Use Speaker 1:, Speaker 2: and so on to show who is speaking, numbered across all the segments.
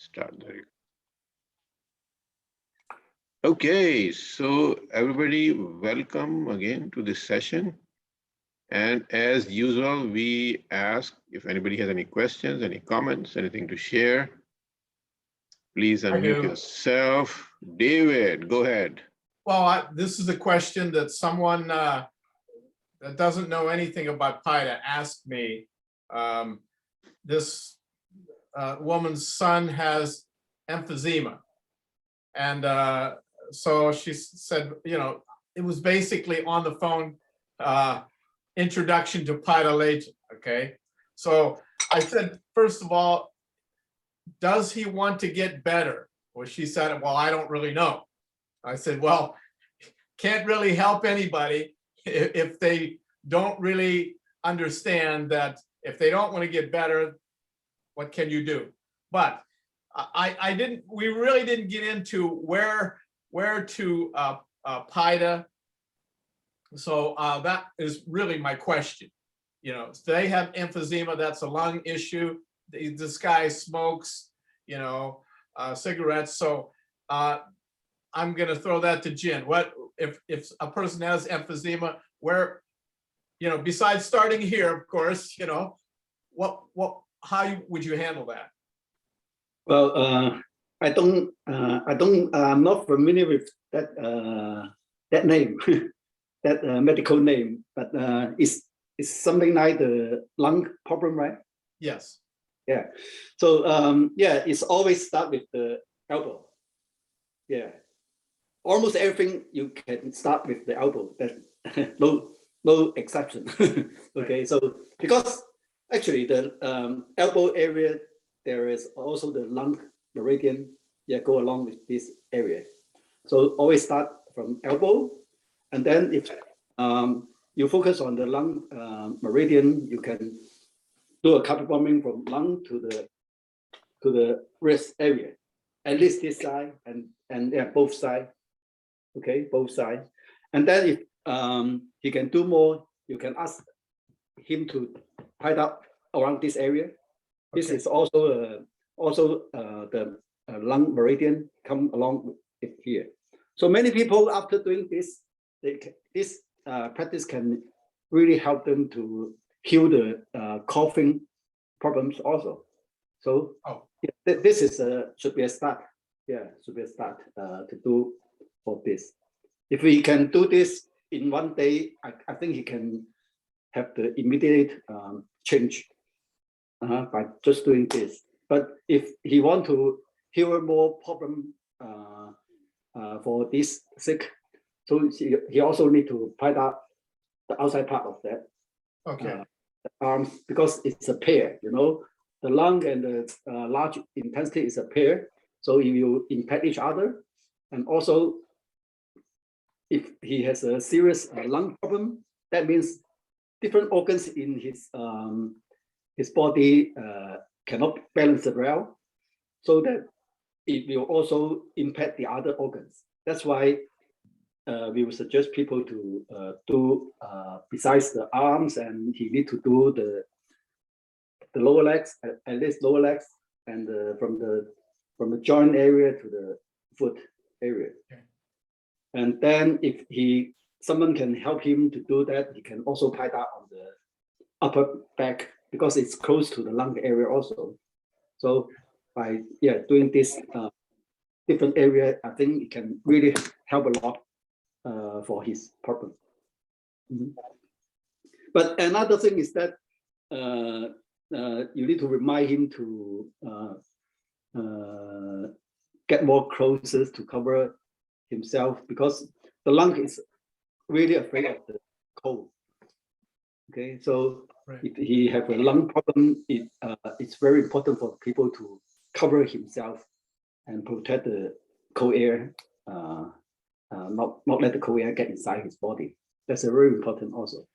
Speaker 1: Start there. Okay, so everybody, welcome again to this session. And as usual, we ask if anybody has any questions, any comments, anything to share. Please unmute yourself. David, go ahead.
Speaker 2: Well, this is a question that someone that doesn't know anything about Paida asked me. This woman's son has emphysema. And so she said, it was basically on the phone, introduction to Paida Lajin, okay? So I said, first of all, does he want to get better? Well, she said, well, I don't really know. I said, well, can't really help anybody if they don't really understand that if they don't want to get better, what can you do? But we really didn't get into where to Paida. So that is really my question. They have emphysema, that's a lung issue. This guy smokes, cigarettes. So I'm going to throw that to Jin. What if a person has emphysema? Where, besides starting here, of course, how would you handle that?
Speaker 3: Well, I'm not familiar with that name, that medical name, but it's something like the lung problem, right?
Speaker 2: Yes.
Speaker 3: Yeah. So yeah, it's always start with the elbow. Yeah. Almost everything you can start with the elbow. That no exception. Okay. So because actually the elbow area, there is also the lung meridian, go along with this area. So always start from elbow, and then if you focus on the lung meridian, you can do a carpet bombing from lung to the wrist area, at least this side and yeah, both sides. Okay, both sides. And then if he can do more, you can ask him to hide up around this area. This is also the lung meridian come along with here. So many people after doing this, this practice can really help them to heal the coughing problems also. So this is should be a start. Yeah, should be a start to do for this. If we can do this in one day, I think he can have the immediate change. By just doing this. But if he want to heal more problem for this sick, so he also need to find out the outside part of that.
Speaker 2: Okay.
Speaker 3: Arms, because it's a pair, the lung and the large intensity is a pair. So if you impact each other, and also if he has a serious lung problem, that means different organs in his body cannot balance it well, so that it will also impact the other organs. That's why we would suggest people to do besides the arms, and he need to do the lower legs, at least lower legs, and from the joint area to the foot area. Okay. And then if someone can help him to do that, he can also tie that on the upper back, because it's close to the lung area also. So by doing this different area, I think it can really help a lot for his problem. Mm-hmm. But another thing is that you need to remind him to get more closer to cover himself, because the lung is really afraid of the cold. Okay, so if he have a lung problem, it's very important for people to cover himself and protect the cold air, not let the cold air get inside his body. That's a very important also.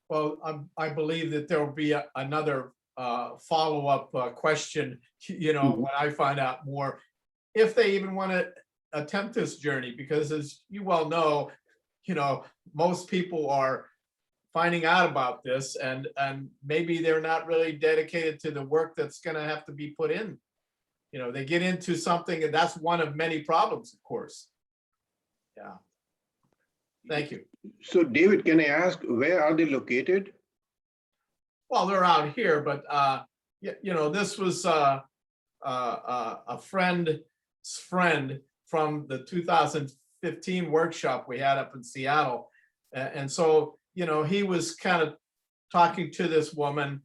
Speaker 2: Well, I believe that there will be another follow-up question, when I find out more, if they even want to attempt this journey, because as you well know, most people are finding out about this, and maybe they're not really dedicated to the work that's going to have to be put in You know, they get into something, and that's one of many problems, of course. Yeah. Thank you.
Speaker 1: So David, can I ask, where are they located?
Speaker 2: Well, they're out here, but you know, this was a friend's friend from the 2015 workshop we had up in Seattle. And so, you know, he was kind of talking to this woman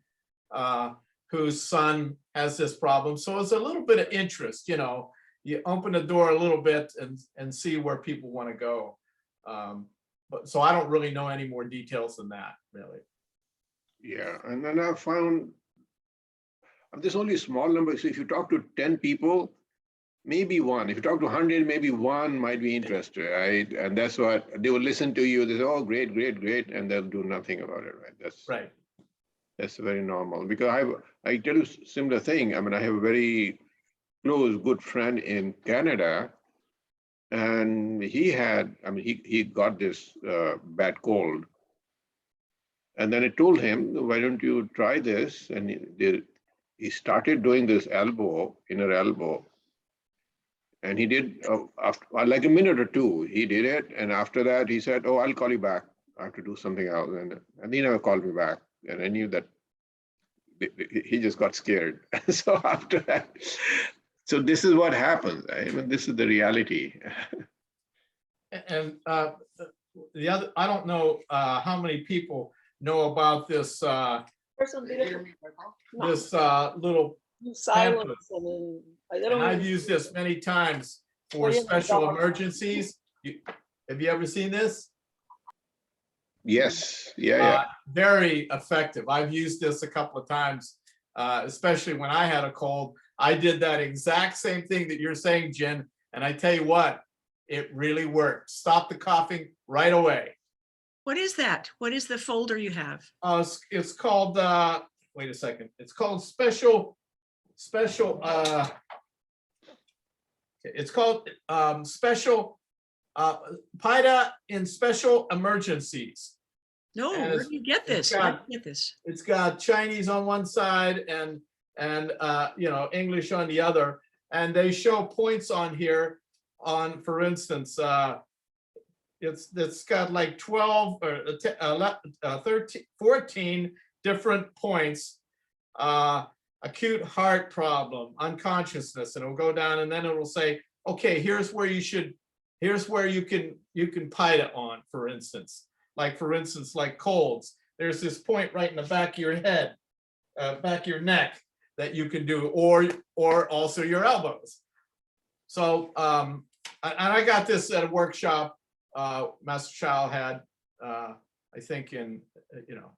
Speaker 2: whose son has this problem. So it's a little bit of interest, you know, you open the door a little bit and see where people want to go. But so I don't really know any more details than that, really.
Speaker 1: Yeah, and then I found there's only a small number. So if you talk to 10 people, maybe one. If you talk to 100, maybe one might be interested, right? And that's what they will listen to you. They say, "Oh, great, great, great," and they'll do nothing about it, right? That's
Speaker 2: Right.
Speaker 1: That's very normal. Because I tell you similar thing. I mean, I have a very close, good friend in Canada, and he had, I mean, he got this bad cold. And then I told him, why don't you try this? And he started doing this inner elbow. And he did, after like a minute or two, he did it. And after that, he said, "Oh, I'll call you back. I have to do something else." And he never called me back. And I knew that he just got scared. So after that, so this is what happens. I mean, this is the reality.
Speaker 2: And the other, I don't know how many people know about this this little
Speaker 4: silence and
Speaker 2: and I've used this many times for special emergencies. Have you ever seen this?
Speaker 1: Yes, yeah.
Speaker 2: Very effective. I've used this a couple of times, especially when I had a cold. I did that exact same thing that you're saying, Jen, and I tell you what, it really worked. Stop the coughing right away.
Speaker 5: What is that? What is the folder you have?
Speaker 2: It's called, wait a second. It's called special, it's called special, Paida in special emergencies.
Speaker 5: No,
Speaker 2: And
Speaker 5: where do you get this? Where do you get this?
Speaker 2: It's got Chinese on one side and you know, English on the other. And they show points on here on, for instance, it's got like 12 or 13, 14 different points. Acute heart problem, unconsciousness, and it'll go down, and then it will say, okay, here's where you can Paida on, for instance. Like colds. There's this point right in the back of your head, back of your neck that you can do, or also your elbows. So, and I got this at a workshop Master Chow had, I think in, you know,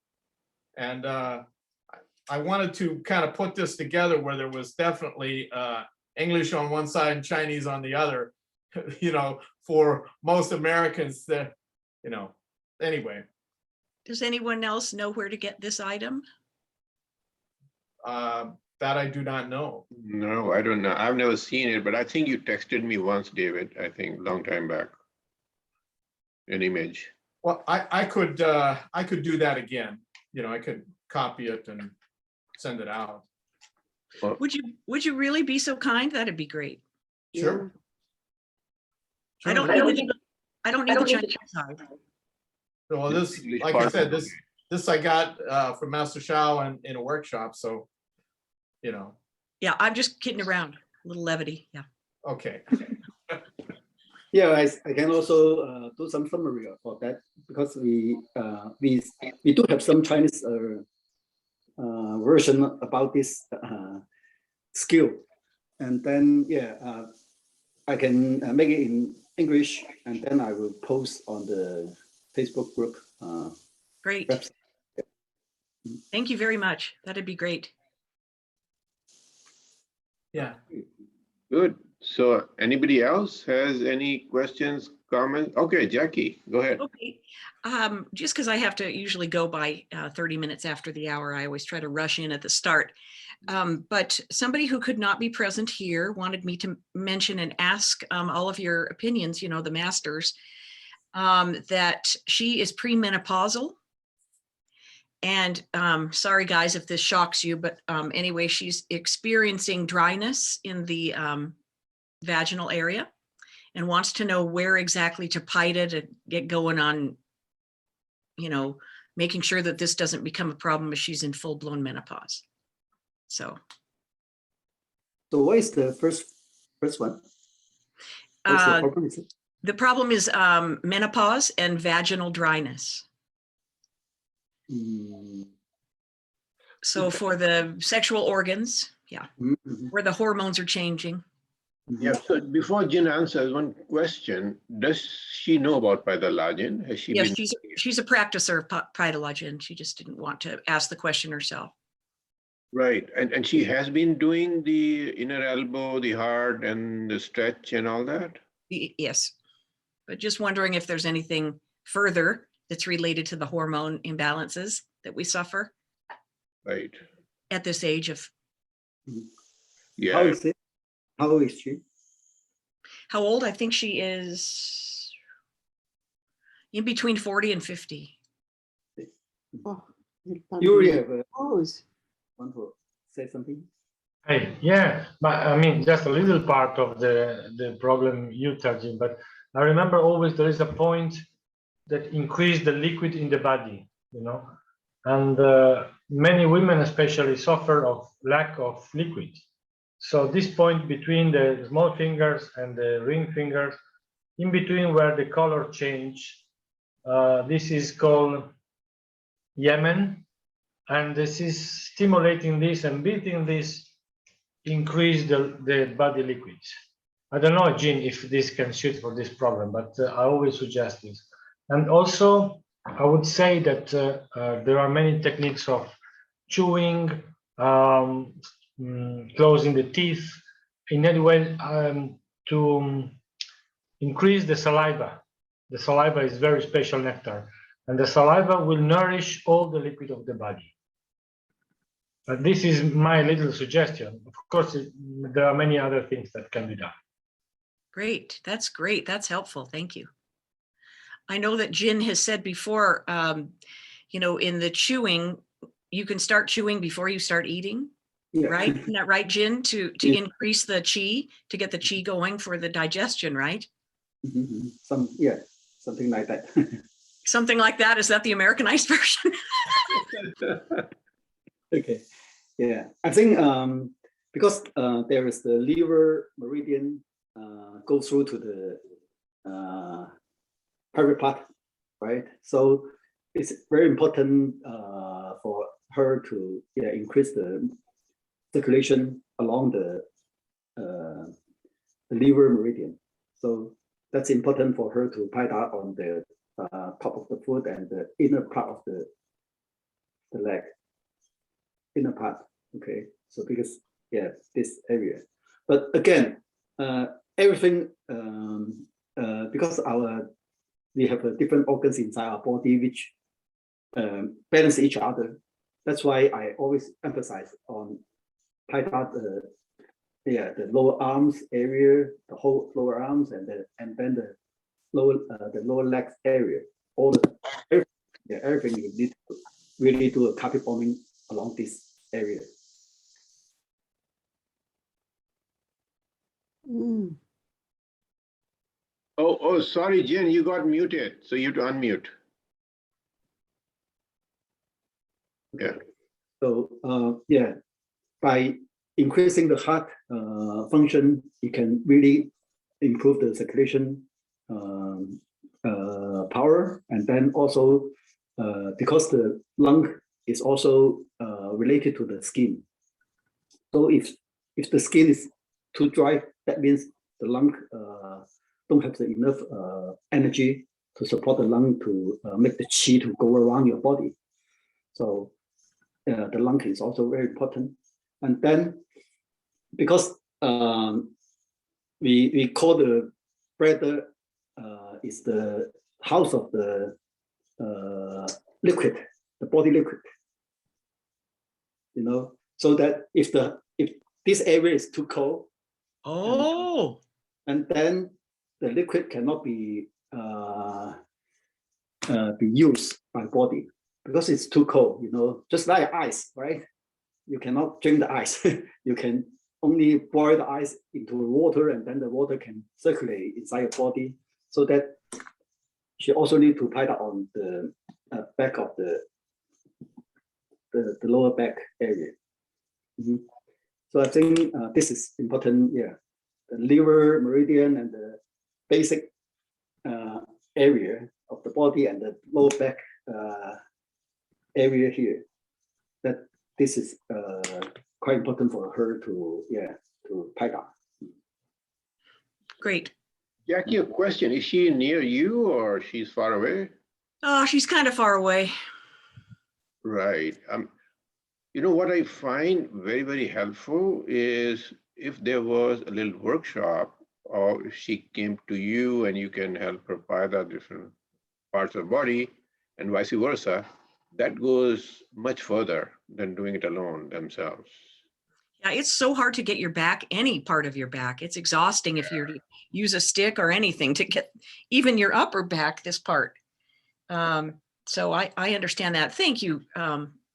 Speaker 2: and I wanted to kind of put this together where there was definitely English on one side and Chinese on the other, you know, for most Americans that, you know, anyway.
Speaker 5: Does anyone else know where to get this item?
Speaker 2: That I do not know.
Speaker 1: No, I don't know. I've never seen it, but I think you texted me once, David, I think long time back. An image.
Speaker 2: Well, I could do that again. You know, I could copy it and send it out.
Speaker 1: Well,
Speaker 5: Would you really be so kind? That'd be great.
Speaker 2: Sure.
Speaker 5: I don't need the Chinese side.
Speaker 2: Well, this, like I said, this I got from Master Chow in a workshop, so, you know.
Speaker 5: Yeah, I'm just kidding around. A little levity, yeah.
Speaker 2: Okay.
Speaker 3: Yeah, I can also do some summary for that, because we do have some Chinese version about this skill, and then yeah, I can make it in English, and then I will post on the Facebook group.
Speaker 5: Great.
Speaker 3: Website.
Speaker 5: Thank you very much. That'd be great.
Speaker 2: Yeah.
Speaker 1: good. So anybody else has any questions, comments? Okay, Jackie, go ahead.
Speaker 5: Okay. Just because I have to usually go by 30 minutes after the hour, I always try to rush in at the start. But somebody who could not be present here wanted me to mention and ask all of your opinions, you know, the masters, that she is premenopausal And sorry, guys, if this shocks you, but anyway, she's experiencing dryness in the vaginal area and wants to know where exactly to Paida to get going on, making sure that this doesn't become a problem as she's in full-blown menopause. So
Speaker 3: what is the first one? What's the problem? Is it?
Speaker 5: the problem is menopause and vaginal dryness. So for the sexual organs, yeah, where the hormones are changing.
Speaker 1: Yeah, so before Jin answers one question, does she know about Paida Lajin? Has she
Speaker 5: Yes,
Speaker 1: been?
Speaker 5: she's a practicer of Paida Lajin. She just didn't want to ask the question herself.
Speaker 1: Right, and she has been doing the inner elbow, the heart, and the stretch and all that?
Speaker 5: Yes, but just wondering if there's anything further that's related to the hormone imbalances that we suffer
Speaker 1: Right.
Speaker 5: at this age of.
Speaker 1: Yeah.
Speaker 3: How is it? How old is she?
Speaker 5: How old? I think she is in between 40 and 50.
Speaker 4: Oh,
Speaker 3: You already have
Speaker 4: Pose.
Speaker 3: want to say something?
Speaker 6: Hey, yeah, but I mean, just a little part of the problem you touching, but I remember always there is a point that increase the liquid in the body, and many women especially suffer of lack of liquid. So this point between the small fingers and the ring fingers, in between where the color change, this is called Yemen, and this is stimulating this and beating this, increase the body liquids. I don't know, Jean, if this can suit for this problem, but I always suggest this. And also, I would say that there are many techniques of chewing, closing the teeth, in any way to increase the saliva. The saliva is very special nectar, and the saliva will nourish all the liquid of the body. But this is my little suggestion. Of course, there are many other things that can be done.
Speaker 5: Great. That's great. That's helpful. Thank you. I know that Jin has said before, in the chewing, you can start chewing before you start eating, right? Isn't that right, Jin? To increase the chi, to get the chi going for the digestion, right?
Speaker 3: Something like that.
Speaker 5: Something like that. Is that the Americanized version?
Speaker 3: Okay. Yeah, I think because there is the liver meridian go through to the private part, right? So it's very important for her to increase the circulation along the liver meridian. So that's important for her to Paida on the top of the foot and the inner part of the leg. Inner part, okay. So because this area, but again, everything because we have different organs inside our body which balance each other. That's why I always emphasize on Paida the lower arms area, the whole lower arms, and then the lower legs area. Everything you need to really do a carpet bombing along this area.
Speaker 1: Oh, sorry, Jin, you got muted, so you have to unmute. Yeah.
Speaker 3: So by increasing the heart function, you can really improve the circulation power, and then also because the lung is also related to the skin. So if the skin is too dry, that means the lung don't have the enough energy to support the lung to make the qi to go around your body. So the lung is also very important. And then because we call the bladder is the house of the liquid, the body liquid. So that if this area is too cold, and then the liquid cannot be used by body, because it's too cold, just like ice, right? You cannot drink the ice. You can only boil the ice into water, and then the water can circulate inside your body. So that she also need to tie that on the back of the lower back area. So I think this is important. Yeah, the liver meridian and the basic area of the body and the lower back area here. That this is quite important for her to Paida.
Speaker 5: Great.
Speaker 1: Jackie, a question. Is she near you or she's far away?
Speaker 5: Oh, she's kind of far away.
Speaker 1: Right. What I find very, very helpful is if there was a little workshop, or if she came to you and you can help her Paida different parts of the body and vice versa, that goes much further than doing it alone themselves.
Speaker 5: Yeah, it's so hard to get your back, any part of your back. It's exhausting if you're to use a stick or anything to get even your upper back, this part. So I understand that. Thank you,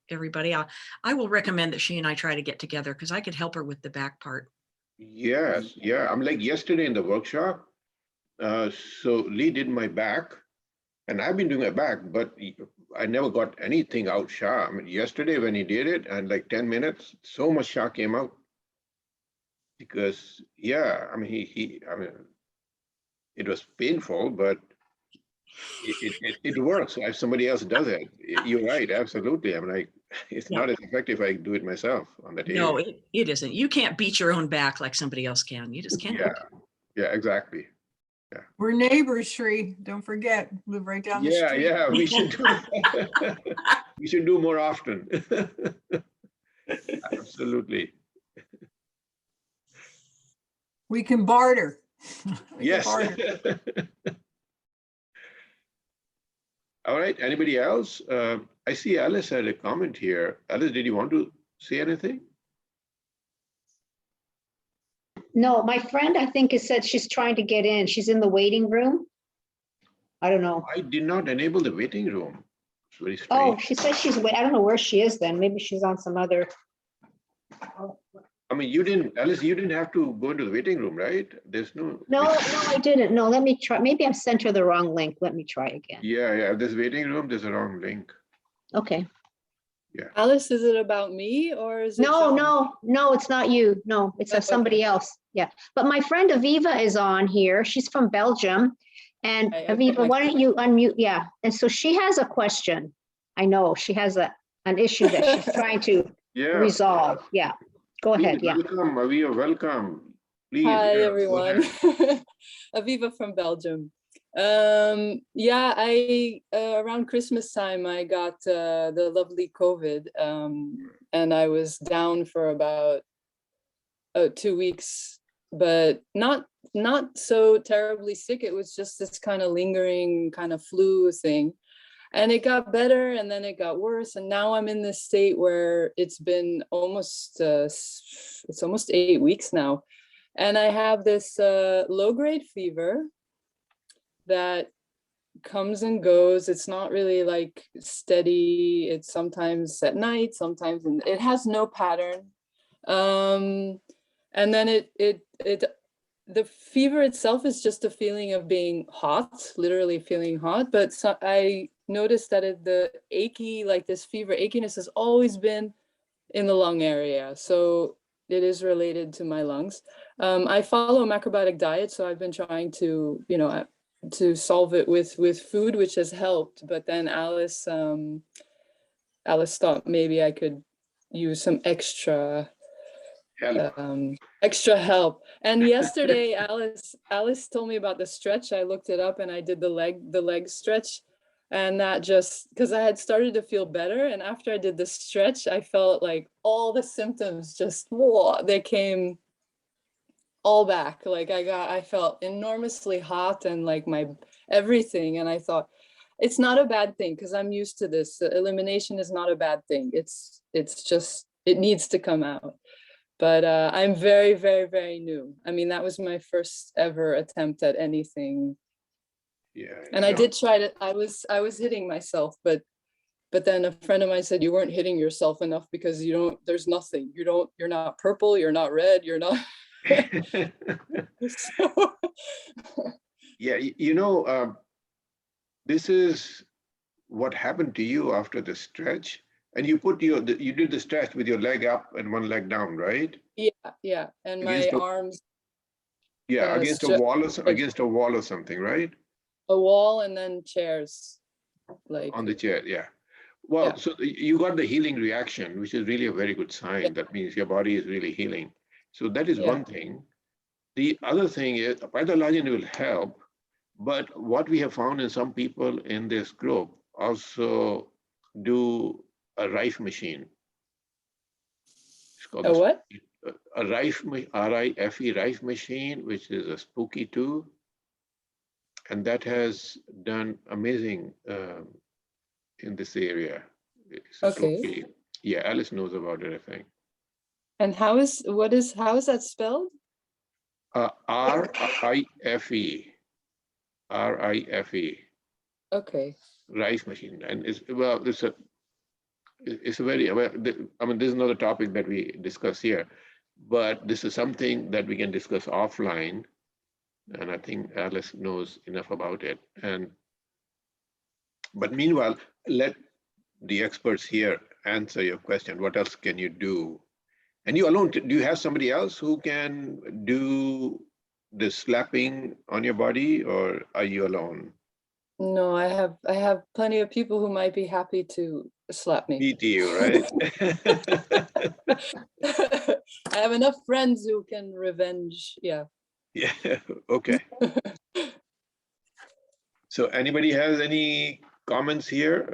Speaker 5: everybody. I will recommend that she and I try to get together because I could help her with the back part.
Speaker 1: Yes, yeah. I'm like yesterday in the workshop. So Lee did my back, and I've been doing my back, but I never got anything out Sha. I mean, yesterday when he did it, and like 10 minutes, so much Sha came out. Because yeah, I mean, it was painful, but it works if somebody else does it. You're right, absolutely. I'm like, it's not as effective if I do it myself on that area.
Speaker 5: No, it isn't. You can't beat your own back like somebody else can. You just can't.
Speaker 1: Yeah, exactly. Yeah.
Speaker 4: We're neighbors, Sri. Don't forget, live right down the street.
Speaker 1: Yeah, we should do we should do more often. Absolutely.
Speaker 4: We can barter.
Speaker 1: Yes. All right, anybody else? I see Alice had a comment here. Alice, did you want to say anything?
Speaker 7: No, my friend, I think, has said she's trying to get in. She's in the waiting room. I don't know.
Speaker 1: I did not enable the waiting room. It's very
Speaker 7: Oh,
Speaker 1: strange.
Speaker 7: she says she's, I don't know where she is then. Maybe she's on some other.
Speaker 1: I mean, you didn't, Alice, you didn't have to go into the waiting room, right? There's no.
Speaker 7: No, I didn't. No, let me try. Maybe I've sent her the wrong link. Let me try again.
Speaker 1: Yeah, this waiting room, there's a wrong link.
Speaker 7: Okay.
Speaker 8: Alice, is it about me or is it?
Speaker 7: No,
Speaker 8: John?
Speaker 7: it's not you. No, it's
Speaker 8: Oh,
Speaker 7: somebody else. Yeah. But my friend Aviva is on here. She's from Belgium. And
Speaker 8: Okay,
Speaker 7: Aviva, why don't you unmute? Yeah. And so she has a question. I know she has an issue that she's trying to resolve. Yeah. Go ahead. Yeah.
Speaker 1: Welcome, Aviva, welcome. Please.
Speaker 8: Hi,
Speaker 1: go
Speaker 8: everyone.
Speaker 1: ahead.
Speaker 8: Aviva from Belgium. I around Christmas time, I got the lovely COVID, and I was down for about 2 weeks, but not so terribly sick. It was just this kind of lingering kind of flu thing. And it got better and then it got worse. And now I'm in this state where it's been almost 8 weeks now. And I have this low-grade fever that comes and goes. It's not really like steady. It's sometimes at night, sometimes it has no pattern. And then the fever itself is just a feeling of being hot, literally feeling hot. But I noticed that the achy, like this fever achiness has always been in the lung area. So it is related to my lungs. I follow a macrobiotic diet, so I've been trying to, to solve it with food, which has helped. But then Alice thought maybe I could use some extra help. And yesterday Alice told me about the stretch. I looked it up and I did the leg stretch, and that just, because I had started to feel better, and after I did the stretch I felt like all the symptoms just they came all back. Like I felt enormously hot and like my everything, and I thought it's not a bad thing because I'm used to this. Elimination is not a bad thing. It's just, it needs to come out. But I'm very, very, very new. I mean, that was my first ever attempt at anything.
Speaker 1: Yeah.
Speaker 8: And I did try to, I was hitting myself, but but then a friend of mine said you weren't hitting yourself enough because there's nothing. You're not purple, you're not red, you're not. So,
Speaker 1: Yeah, this is what happened to you after the stretch. And you did the stretch with your leg up and one leg down, right?
Speaker 8: yeah. And
Speaker 1: Against
Speaker 8: my
Speaker 1: a-
Speaker 8: arms,
Speaker 1: Yeah, against a wall or something, right?
Speaker 8: a wall and then chairs. Like
Speaker 1: On the chair, yeah. Well,
Speaker 8: Yeah.
Speaker 1: so you got the healing reaction, which is really a very good sign.
Speaker 8: Yeah.
Speaker 1: That means your body is really healing. So that is
Speaker 8: Yeah.
Speaker 1: one thing. The other thing is Paida Lajin will help, but what we have found in some people in this group also do a rife machine. It's called
Speaker 8: a what?
Speaker 1: a rife, R-I-F-E, rife machine, which is a spooky too. And that has done amazing in this area. It's a
Speaker 8: Okay.
Speaker 1: spooky. Yeah, Alice knows about it, I think.
Speaker 8: And how is that spelled?
Speaker 1: R-I-F-E. R-I-F-E.
Speaker 8: Okay.
Speaker 1: Rice machine. And it's a very, I mean, this is not a topic that we discuss here, but this is something that we can discuss offline. And I think Alice knows enough about it. But meanwhile, let the experts here answer your question. What else can you do? And you alone, do you have somebody else who can do the slapping on your body, or are you alone?
Speaker 8: No, I have plenty of people who might be happy to slap me.
Speaker 1: Beat you, right?
Speaker 8: I have enough friends who can revenge. Yeah.
Speaker 1: Yeah, okay. So anybody has any comments here?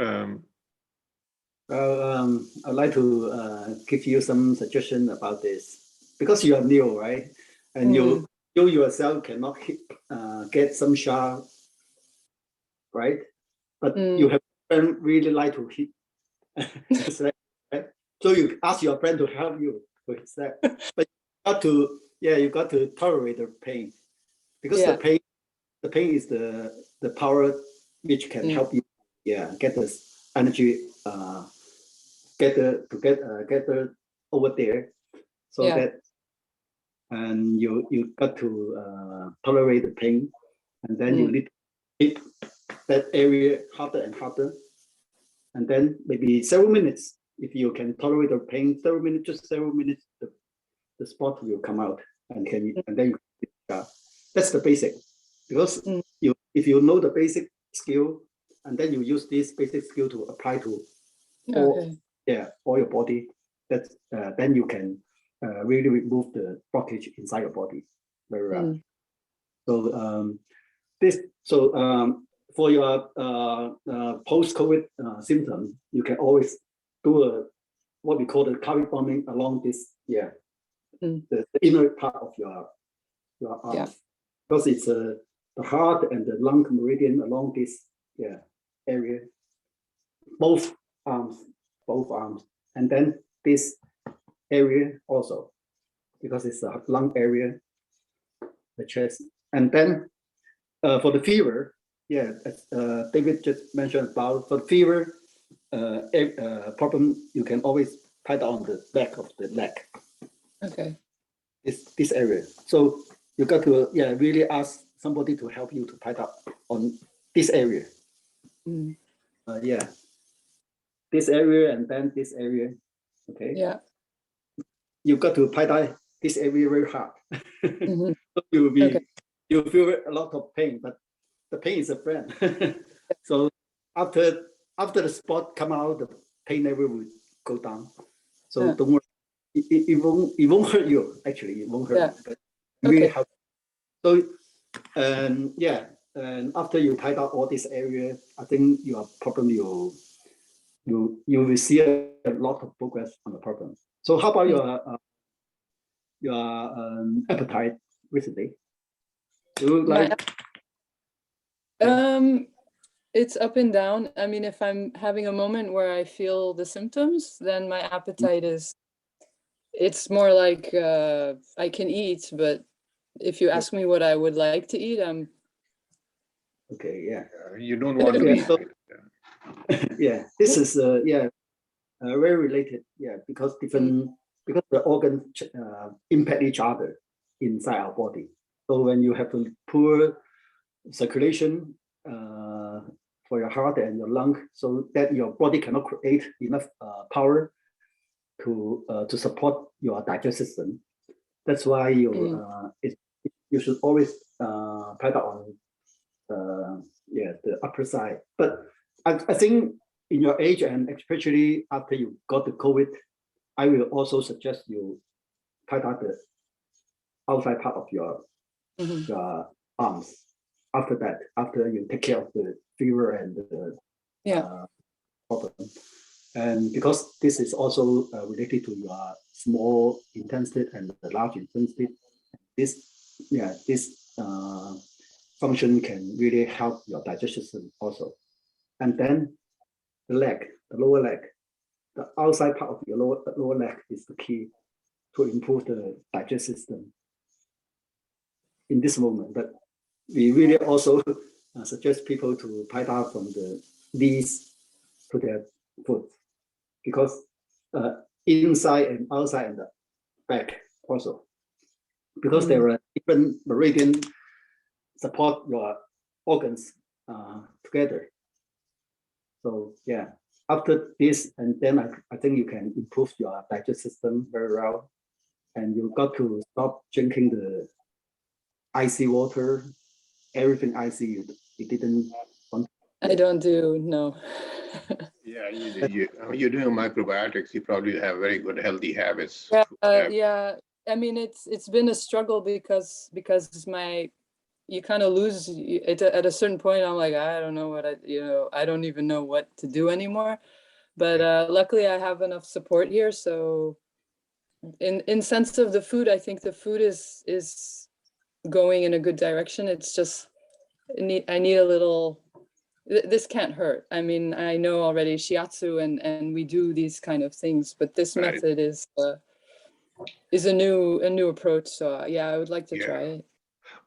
Speaker 3: I'd like to give you some suggestion about this because you are new, right? And you yourself cannot get some shot, right? But you have friend really like to hit, right? So you ask your friend to help you with that. But you got to tolerate the pain because the pain is the power which can help you, get this energy, get over there, so that, and you got to tolerate the pain, and then you need to hit that area harder and harder, and then maybe several minutes. If you can tolerate the pain, just several minutes, the spot will come out, and then that's the basic. Because if you know the basic skill, and then you use this basic skill to apply to all your body, then you can really remove the blockage inside your body very well. So for your post-COVID symptom, you can always do what we call the carpet bombing along this, the inner part of your arms, because it's the heart and the lung meridian along this area, both arms, and then this area also, because it's the lung area, the chest, and then for the fever, as David just mentioned about, for the fever problem, you can always tie down the back of the leg.
Speaker 8: Okay.
Speaker 3: This area. So you got to really ask somebody to help you to tie up on this area. This area and then this area. Okay.
Speaker 8: Yeah.
Speaker 3: You got to tie down this area very hard. So you feel a lot of pain, but the pain is a friend. So after the spot come out, the pain level will go down. So don't worry. It won't hurt you. Actually, it won't hurt you, but really help. So and after you tied up all this area, I think your problem you will see a lot of progress on the problem. So how about your appetite recently? Do you like?
Speaker 8: It's up and down. I mean, if I'm having a moment where I feel the symptoms, then my appetite it's more like I can eat, but if you ask me what I would like to eat,
Speaker 3: okay,
Speaker 1: you don't want to eat.
Speaker 3: Yeah, this is very related. Yeah, because because the organs impact each other inside our body. So when you have poor circulation for your heart and your lung, so that your body cannot create enough power to support your digestive system. That's why you should always pad on the upper side. But I think in your age, and especially after you got the COVID, I will also suggest you pad out the outside part of your arms. After that, after you take care of the fever and the problem. And because this is also related to your small intestine and the large intestine, this function can really help your digestion system also. And then the leg, the lower leg, the outside part of your lower leg is the key to improve the digestive system in this moment. But we really also suggest people to Paida from the knees to their foot, because inside and outside and the back also, because there are different meridian support your organs together. So yeah, after this, and then I think you can improve your digestive system very well. And you got to stop drinking the icy water, everything icy you didn't want.
Speaker 8: I don't do, no.
Speaker 1: Yeah, you're doing microbiotics. You probably have very good healthy habits.
Speaker 8: Yeah. I mean, it's been a struggle because you kind of lose it at a certain point. I'm like, I don't know what I don't even know what to do anymore. But luckily I have enough support here. So in sense of the food, I think the food is going in a good direction. It's just I need a little. This can't hurt. I mean, I know already shiatsu and we do these kind of things, but this method is a new approach. So yeah, I would like to try it.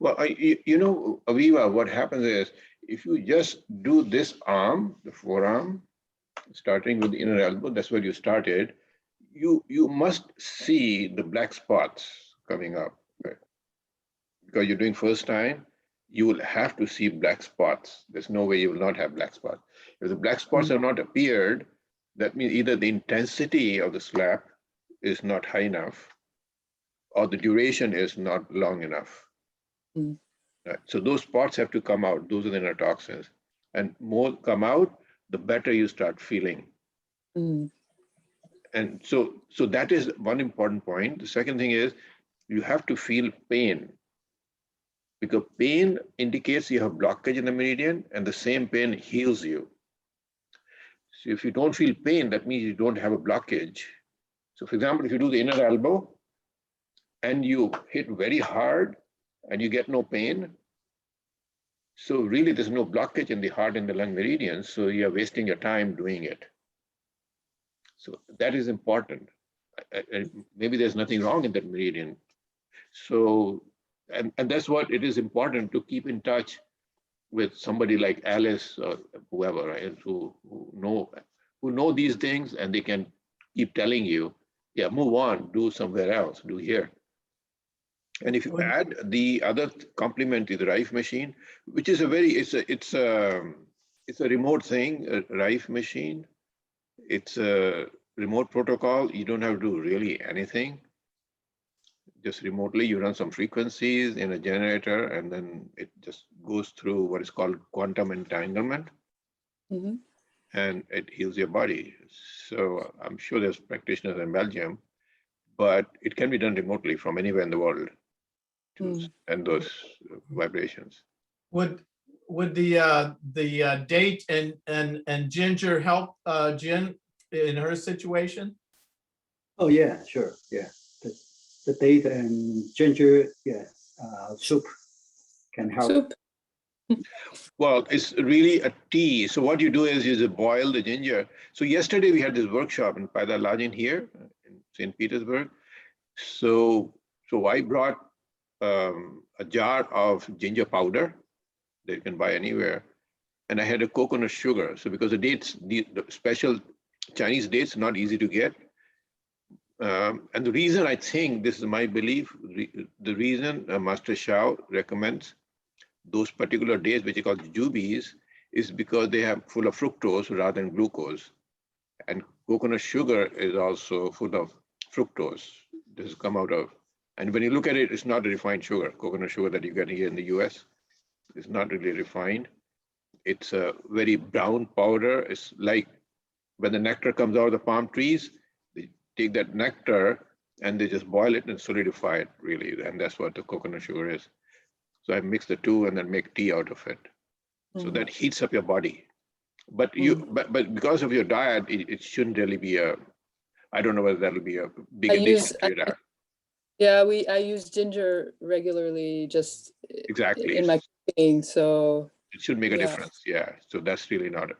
Speaker 1: Well, Aviva, what happens is if you just do this arm, the forearm, starting with the inner elbow, that's where you started, you must see the black spots coming up, right? Because you're doing first time, you will have to see black spots. There's no way you will not have black spots. If the black spots have not appeared, that means either the intensity of the slap is not high enough or the duration is not long enough. Right. So those spots have to come out. Those are the inner toxins. And more come out, the better you start feeling. And so that is one important point. The second thing is you have to feel pain, because pain indicates you have blockage in the meridian, and the same pain heals you. So if you don't feel pain, that means you don't have a blockage. So for example, if you do the inner elbow and you hit very hard and you get no pain, so really there's no blockage in the heart and the lung meridians, so you're wasting your time doing it. So that is important. Maybe there's nothing wrong in that meridian. So, and that's what it is important to keep in touch with somebody like Alice or whoever, right, who know these things, and they can keep telling you, yeah, move on, do somewhere else, do here. And if you add the other complement to the Rife machine, which is it's a remote thing, a Rife machine. It's a remote protocol. You don't have to do really anything. Just remotely, you run some frequencies in a generator, and then it just goes through what is called quantum entanglement, and it heals your body. So I'm sure there's practitioners in Belgium, but it can be done remotely from anywhere in the world to send those vibrations.
Speaker 2: Would the date and ginger help Jen in her situation?
Speaker 3: Oh yeah, sure, yeah. The date and ginger, soup can help.
Speaker 8: Soup.
Speaker 1: Well, it's really a tea. So what you do is you just boil the ginger. So yesterday we had this workshop in Paida Lajin here in St. Petersburg. So I brought a jar of ginger powder that you can buy anywhere. and I had a coconut sugar. So because the dates, the special Chinese dates, not easy to get. And the reason I think, this is my belief, the reason Master Shao recommends those particular days, which are called jubies, is because they have full of fructose rather than glucose. And coconut sugar is also full of fructose. This has come out of, and when you look at it, it's not a refined sugar. Coconut sugar that you get here in the US is not really refined. It's a very brown powder. It's like when the nectar comes out of the palm trees, they take that nectar and they just boil it and solidify it, really. And that's what the coconut sugar is. So I mix the two and then make tea out of it. So that heats up your body. But but because of your diet, it shouldn't really be a, I don't know whether that'll be a big addition to your diet.
Speaker 8: Yeah, I use ginger regularly, just
Speaker 1: Exactly.
Speaker 8: in my cooking, so
Speaker 1: It should make a difference. Yeah. So that's really not it.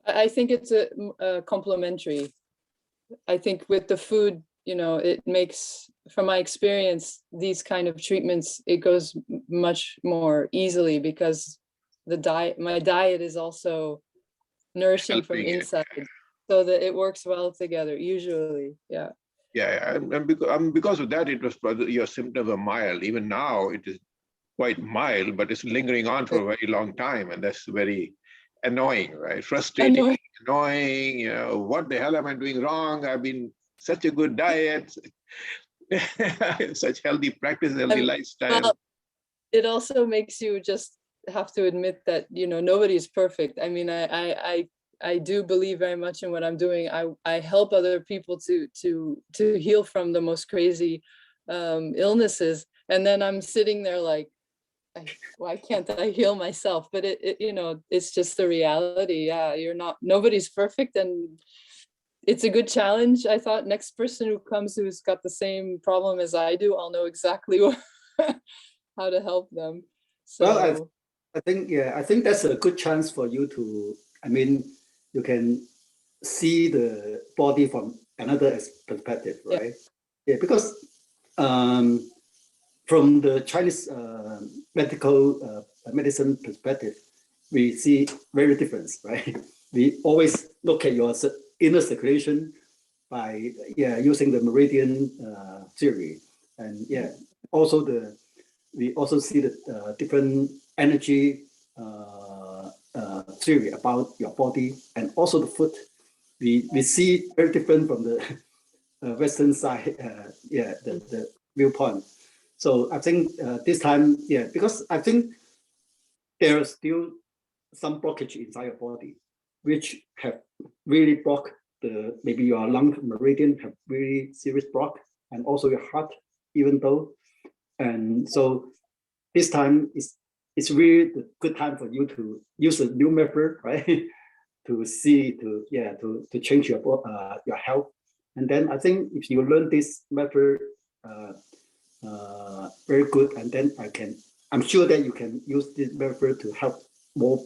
Speaker 8: I think it's a complementary. I think with the food, you know, it makes, from my experience, these kind of treatments, it goes much more easily because the diet, my diet is also nourishing from inside, so that it works well together usually. Yeah.
Speaker 1: Yeah, and because of that, it was your symptoms are mild. Even now, it is quite mild, but it's lingering on for a very long time, and that's very annoying, right? Frustrating, annoying. You know, what the hell am I doing wrong? I've been such a good diet, such healthy practice, healthy lifestyle.
Speaker 8: Well, it also makes you just have to admit that, you know, nobody's perfect. I mean, I do believe very much in what I'm doing. I help other people to heal from the most crazy illnesses, and then I'm sitting there like, why can't I heal myself? But it you know, it's just the reality. Yeah, nobody's perfect, and it's a good challenge. I thought next person who comes who's got the same problem as I do, I'll know exactly how to help them. So
Speaker 3: well, I think that's a good chance for you to, I mean, you can see the body from another perspective, right? Yeah, because from the Chinese medical medicine perspective, we see very different, right? We always look at your inner circulation by using the meridian theory, and also we also see the different energy theory about your body, and also the food. We see very different from the Western side, the viewpoint. So I think this time, because I think there is still some blockage inside your body, which have really blocked maybe your lung meridian have really serious block, and also your heart, even though. And so this time it's really the good time for you to use a new method, right? to change your health. And then I think if you learn this method very good, and then I'm sure that you can use this method to help more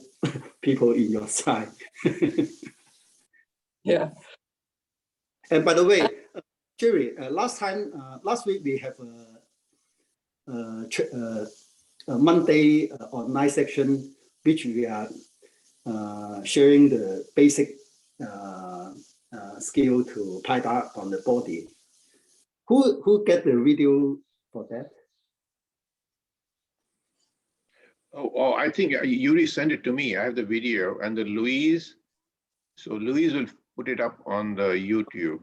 Speaker 3: people in your side.
Speaker 8: yeah.
Speaker 3: And by the way, Jerry, last week we have a Monday online section, which we are sharing the basic skill to Paida on the body. Who get the video for that?
Speaker 1: Oh, I think Yuri sent it to me. I have the video, and the Louise. So Louise will put it up on the YouTube,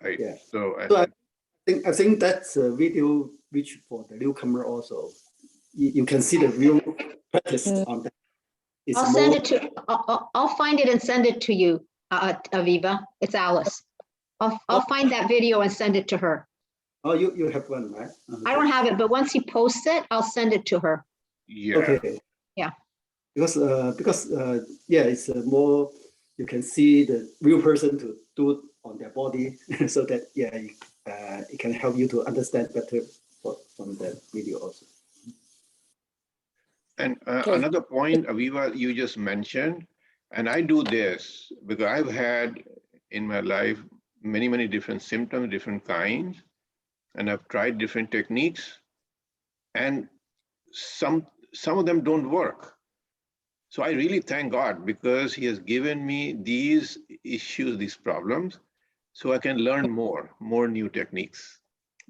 Speaker 1: right?
Speaker 3: Yeah.
Speaker 1: So
Speaker 3: I think that's a video which for the newcomer also. You can see the real practice on that.
Speaker 7: I'll find it and send it to you, Aviva. It's Alice. I'll find that video and send it to her.
Speaker 3: Oh, you have one, right?
Speaker 7: I don't have it, but once he posts it, I'll send it to her.
Speaker 1: Yeah.
Speaker 3: Okay.
Speaker 7: Yeah.
Speaker 3: Because it's more, you can see the real person to do it on their body, so that it can help you to understand better from the video also.
Speaker 1: And another point, Aviva, you just mentioned, and I do this because I've had in my life many different symptoms, different kinds, and I've tried different techniques, and some of them don't work. So I really thank God because he has given me these issues, these problems, so I can learn more new techniques.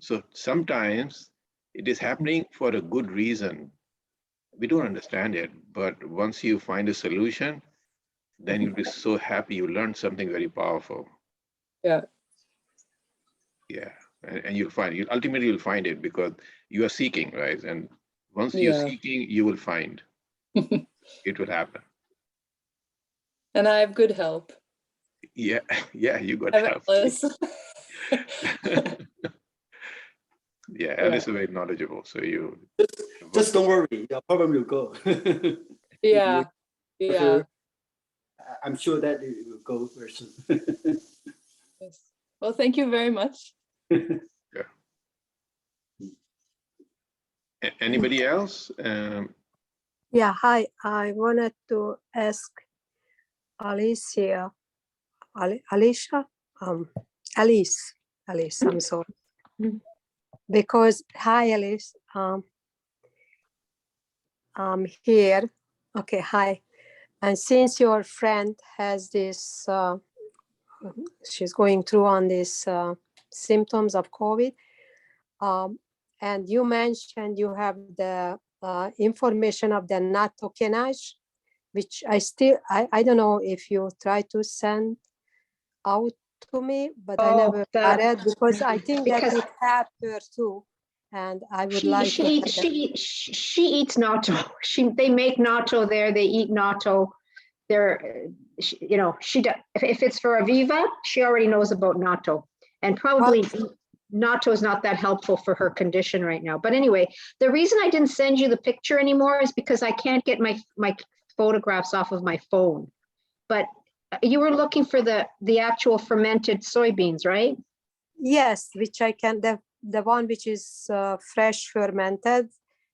Speaker 1: So sometimes it is happening for a good reason. We don't understand it, but once you find a solution, then you'll be so happy you learned something very powerful.
Speaker 8: Yeah.
Speaker 1: Yeah, and you'll find it. Ultimately, you'll find it because you are seeking, right? And once you're
Speaker 8: Yeah.
Speaker 1: seeking, you will find. It will happen.
Speaker 8: And I have good help.
Speaker 1: Yeah, yeah, you got
Speaker 8: I have
Speaker 1: help.
Speaker 8: Alice.
Speaker 1: Yeah, Alice is very knowledgeable. So you
Speaker 3: Just don't worry, your problem will go. If
Speaker 8: Yeah.
Speaker 3: you
Speaker 8: Yeah.
Speaker 3: ever- I'm sure that it will go very soon.
Speaker 8: Yes. Well, thank you very much.
Speaker 1: Anybody else?
Speaker 9: Yeah, hi. I wanted to ask Alicia, Alicia, Alice, I'm sorry. Because, hi, Alice, I'm here. Okay, hi. And since your friend has this, she's going through on these symptoms of COVID, and you mentioned you have the information of the not tokenage, which I don't know if you try to send out to me, but I never got it because I think that would help her too. And I would like
Speaker 7: She
Speaker 9: to have
Speaker 7: eats,
Speaker 9: that.
Speaker 7: she eats natto. They make natto there. They eat natto. They're, you know, if it's for Aviva, she already knows about natto, and probably natto is not that helpful for her condition right now. But anyway, the reason I didn't send you the picture anymore is because I can't get my photographs off of my phone. But you were looking for the actual fermented soybeans, right?
Speaker 9: Yes, which I can, the one which is fresh fermented,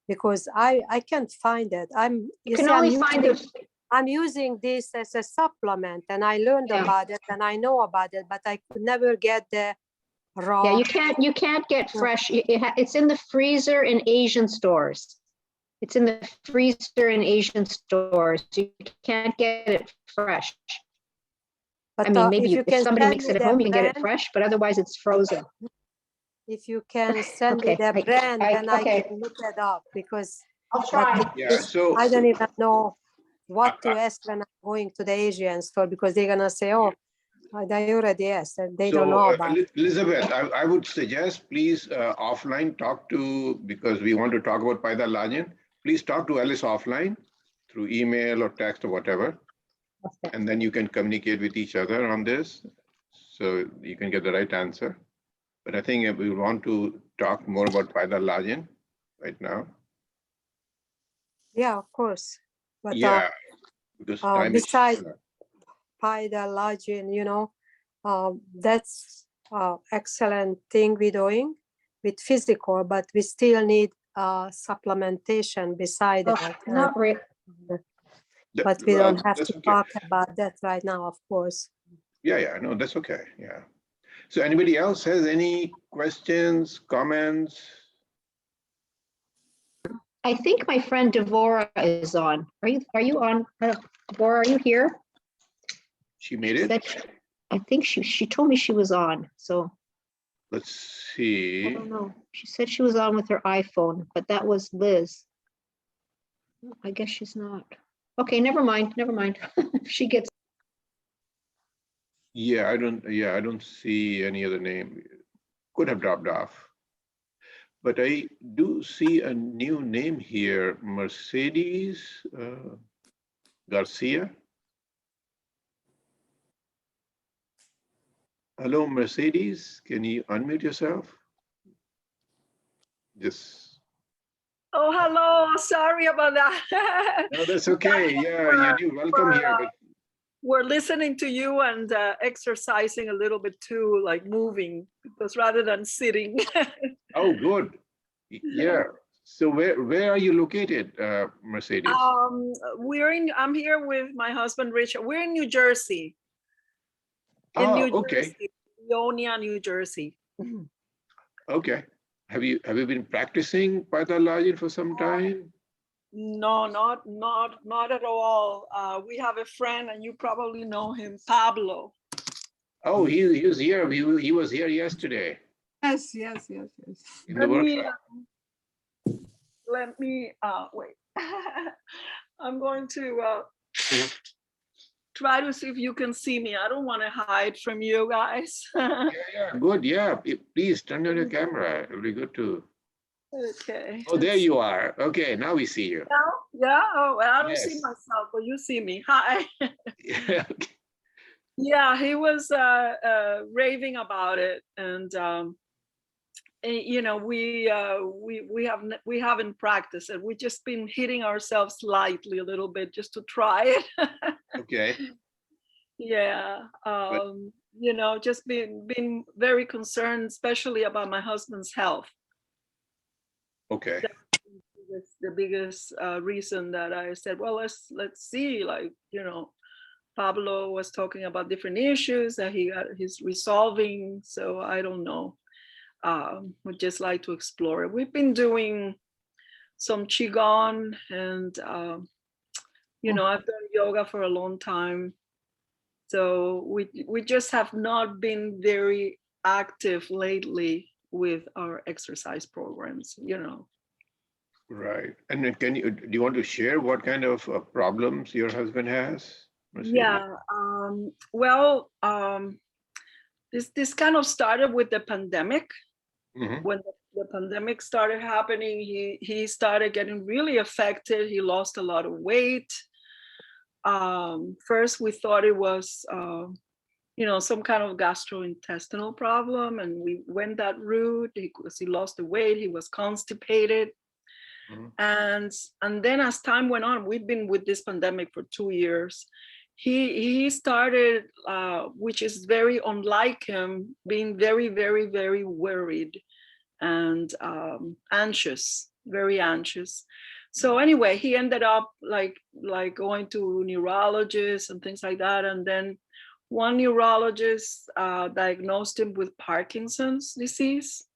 Speaker 9: because I can't find it.
Speaker 7: You can only find it.
Speaker 9: I'm using this as a supplement, and I learned about it and I know about it, but I could never get the raw.
Speaker 7: Yeah, you can't get fresh. It's in the freezer in Asian stores. It's in the freezer in Asian stores. You can't get it fresh.
Speaker 9: But
Speaker 7: I mean, maybe
Speaker 9: if you
Speaker 7: if
Speaker 9: can
Speaker 7: somebody
Speaker 9: send
Speaker 7: makes
Speaker 9: me
Speaker 7: it at
Speaker 9: the
Speaker 7: home, you can get it
Speaker 9: brand,
Speaker 7: fresh, but otherwise it's frozen.
Speaker 9: if you can send me
Speaker 7: Okay,
Speaker 9: the brand, then I
Speaker 7: okay.
Speaker 9: can look it up, because
Speaker 7: I'll try.
Speaker 1: Yeah, so
Speaker 9: I don't even know what to ask when I'm going to the Asian store, because they're gonna say, oh, they already asked and they don't know about it.
Speaker 1: Elizabeth, I would suggest please offline talk to, because we want to talk about Paida Lajin. Please talk to Alice offline through email or text or whatever. And then you can communicate with each other on this, so you can get the right answer. But I think we want to talk more about Paida Lajin right now.
Speaker 9: Yeah, of course. But
Speaker 1: Yeah, because time is
Speaker 9: besides
Speaker 1: short.
Speaker 9: Paida Lajin, you know, that's excellent thing we're doing with physical, but we still need supplementation beside that.
Speaker 7: Not really.
Speaker 9: But we don't have
Speaker 1: That's
Speaker 9: to
Speaker 1: okay.
Speaker 9: talk about that right now, of course.
Speaker 1: Yeah, no, that's okay. Yeah. So anybody else has any questions, comments?
Speaker 7: I think my friend Devora is on. Are you on? Devora, are you here?
Speaker 1: She made it.
Speaker 7: I think she told me she was on. So
Speaker 1: Let's
Speaker 7: I
Speaker 1: see.
Speaker 7: don't know. She said she was on with her iPhone, but that was Liz. I guess she's not. Okay, never mind. Never mind. She gets.
Speaker 1: Yeah, I don't see any other name. Could have dropped off. But I do see a new name here, Mercedes Garcia. Hello, Mercedes. Can you unmute yourself? Just.
Speaker 10: Oh, hello. Sorry about that.
Speaker 1: No, that's okay. Yeah, you're welcome here. But
Speaker 10: we're listening to you and exercising a little bit too, like moving, because rather than sitting.
Speaker 1: oh, good. Yeah. So where are you located, Mercedes?
Speaker 10: I'm here with my husband, Richard. We're in New Jersey.
Speaker 1: Okay.
Speaker 10: Jersey, Leonia, New Jersey.
Speaker 1: Okay. Have you been practicing Paida Lajin for some time?
Speaker 10: No, not at all. We have a friend, and you probably know him, Pablo.
Speaker 1: Oh, he was here. He was here yesterday
Speaker 4: Yes.
Speaker 1: in the workshop.
Speaker 10: Let me wait. I'm going to try to see if you can see me. I don't want to hide from you guys.
Speaker 1: Yeah, good. Yeah, please turn on your camera. It'll be good to.
Speaker 10: Okay.
Speaker 1: Oh, there you are. Okay, now we see you.
Speaker 10: Yeah. Oh, well, I don't see
Speaker 1: Yes.
Speaker 10: myself, but you see me. Hi.
Speaker 1: Yeah, okay.
Speaker 10: Yeah, he was raving about it, and you know, we haven't practiced it. We've just been hitting ourselves lightly a little bit just to try it.
Speaker 1: Okay.
Speaker 10: Yeah, you know, just been very concerned, especially about my husband's health.
Speaker 1: Okay.
Speaker 10: That's the biggest reason that I said, well, let's see, like, you know, Pablo was talking about different issues that he's resolving. So I don't know. Would just like to explore it. We've been doing some qigong, and you know, I've done yoga for a long time. So we just have not been very active lately with our exercise programs, you know.
Speaker 1: Right. And then do you want to share what kind of problems your husband has?
Speaker 10: Yeah. Well, this kind of started with the pandemic.
Speaker 1: Mhm.
Speaker 10: When the pandemic started happening, he started getting really affected. He lost a lot of weight. First, we thought it was, you know, some kind of gastrointestinal problem, and we went that route because he lost the weight. He was constipated.
Speaker 1: Mhm.
Speaker 10: And then as time went on, we've been with this pandemic for 2 years. He started, which is very unlike him, being very, very, very worried and anxious, very anxious. So anyway, he ended up like going to neurologists and things like that. And then one neurologist diagnosed him with Parkinson's disease.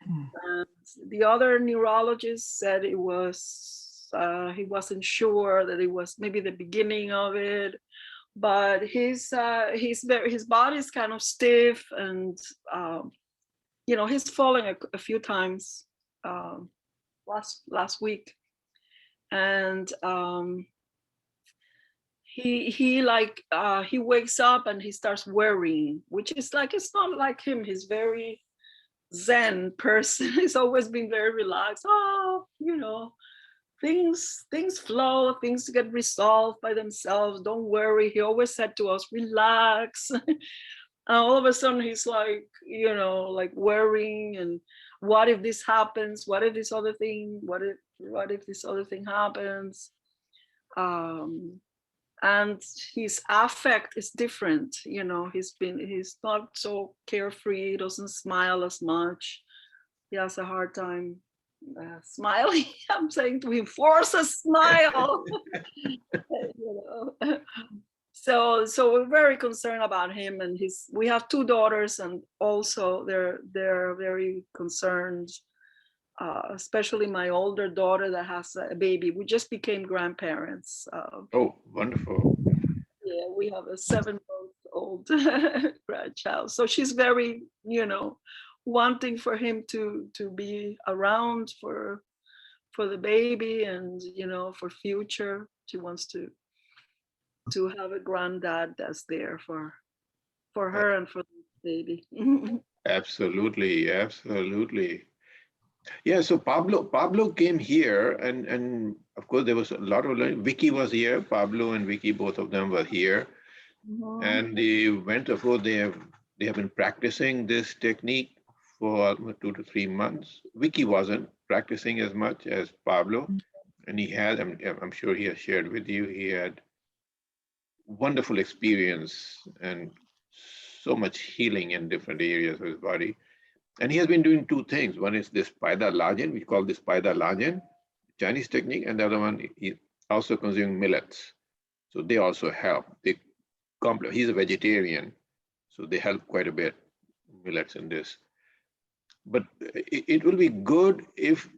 Speaker 10: And the other neurologist said it was, he wasn't sure that it was maybe the beginning of it, but his body is kind of stiff, and you know, he's falling a few times last week, and he wakes up and he starts worrying, which is like, it's not like him. He's very Zen person. He's always been very relaxed. Oh, you know, things flow, things get resolved by themselves. Don't worry. He always said to us, relax. And all of a sudden he's like, you know, like worrying, and what if this happens? What if this other thing? What if this other thing happens? And his affect is different. You know, he's not so carefree. He doesn't smile as much. He has a hard time smiling. I'm saying to him, force a smile. You know? So we're very concerned about him and we have 2 daughters, and also they're very concerned, especially my older daughter that has a baby. We just became grandparents.
Speaker 1: Oh, wonderful.
Speaker 10: Yeah, we have a 7-month-old grandchild. So she's very, you know, wanting for him to be around for the baby, and, you know, for future. She wants to have a granddad that's there for her and for the baby.
Speaker 1: Absolutely, absolutely. Yeah, so Pablo came here, and of course there was a lot of learning. Vicky was here. Pablo and Vicky, both of them were here, and they went. Of course, they have been practicing this technique for 2 to 3 months. Vicky wasn't practicing as much as Pablo, and he had. I'm sure he has shared with you. He had wonderful experience and so much healing in different areas of his body. And he has been doing 2 things. One is this Paida Lajin, we call this Paida Lajin, Chinese technique, and the other one is also consuming millets. So they also help. He's a vegetarian, so they help quite a bit, millets in this. But it will be good if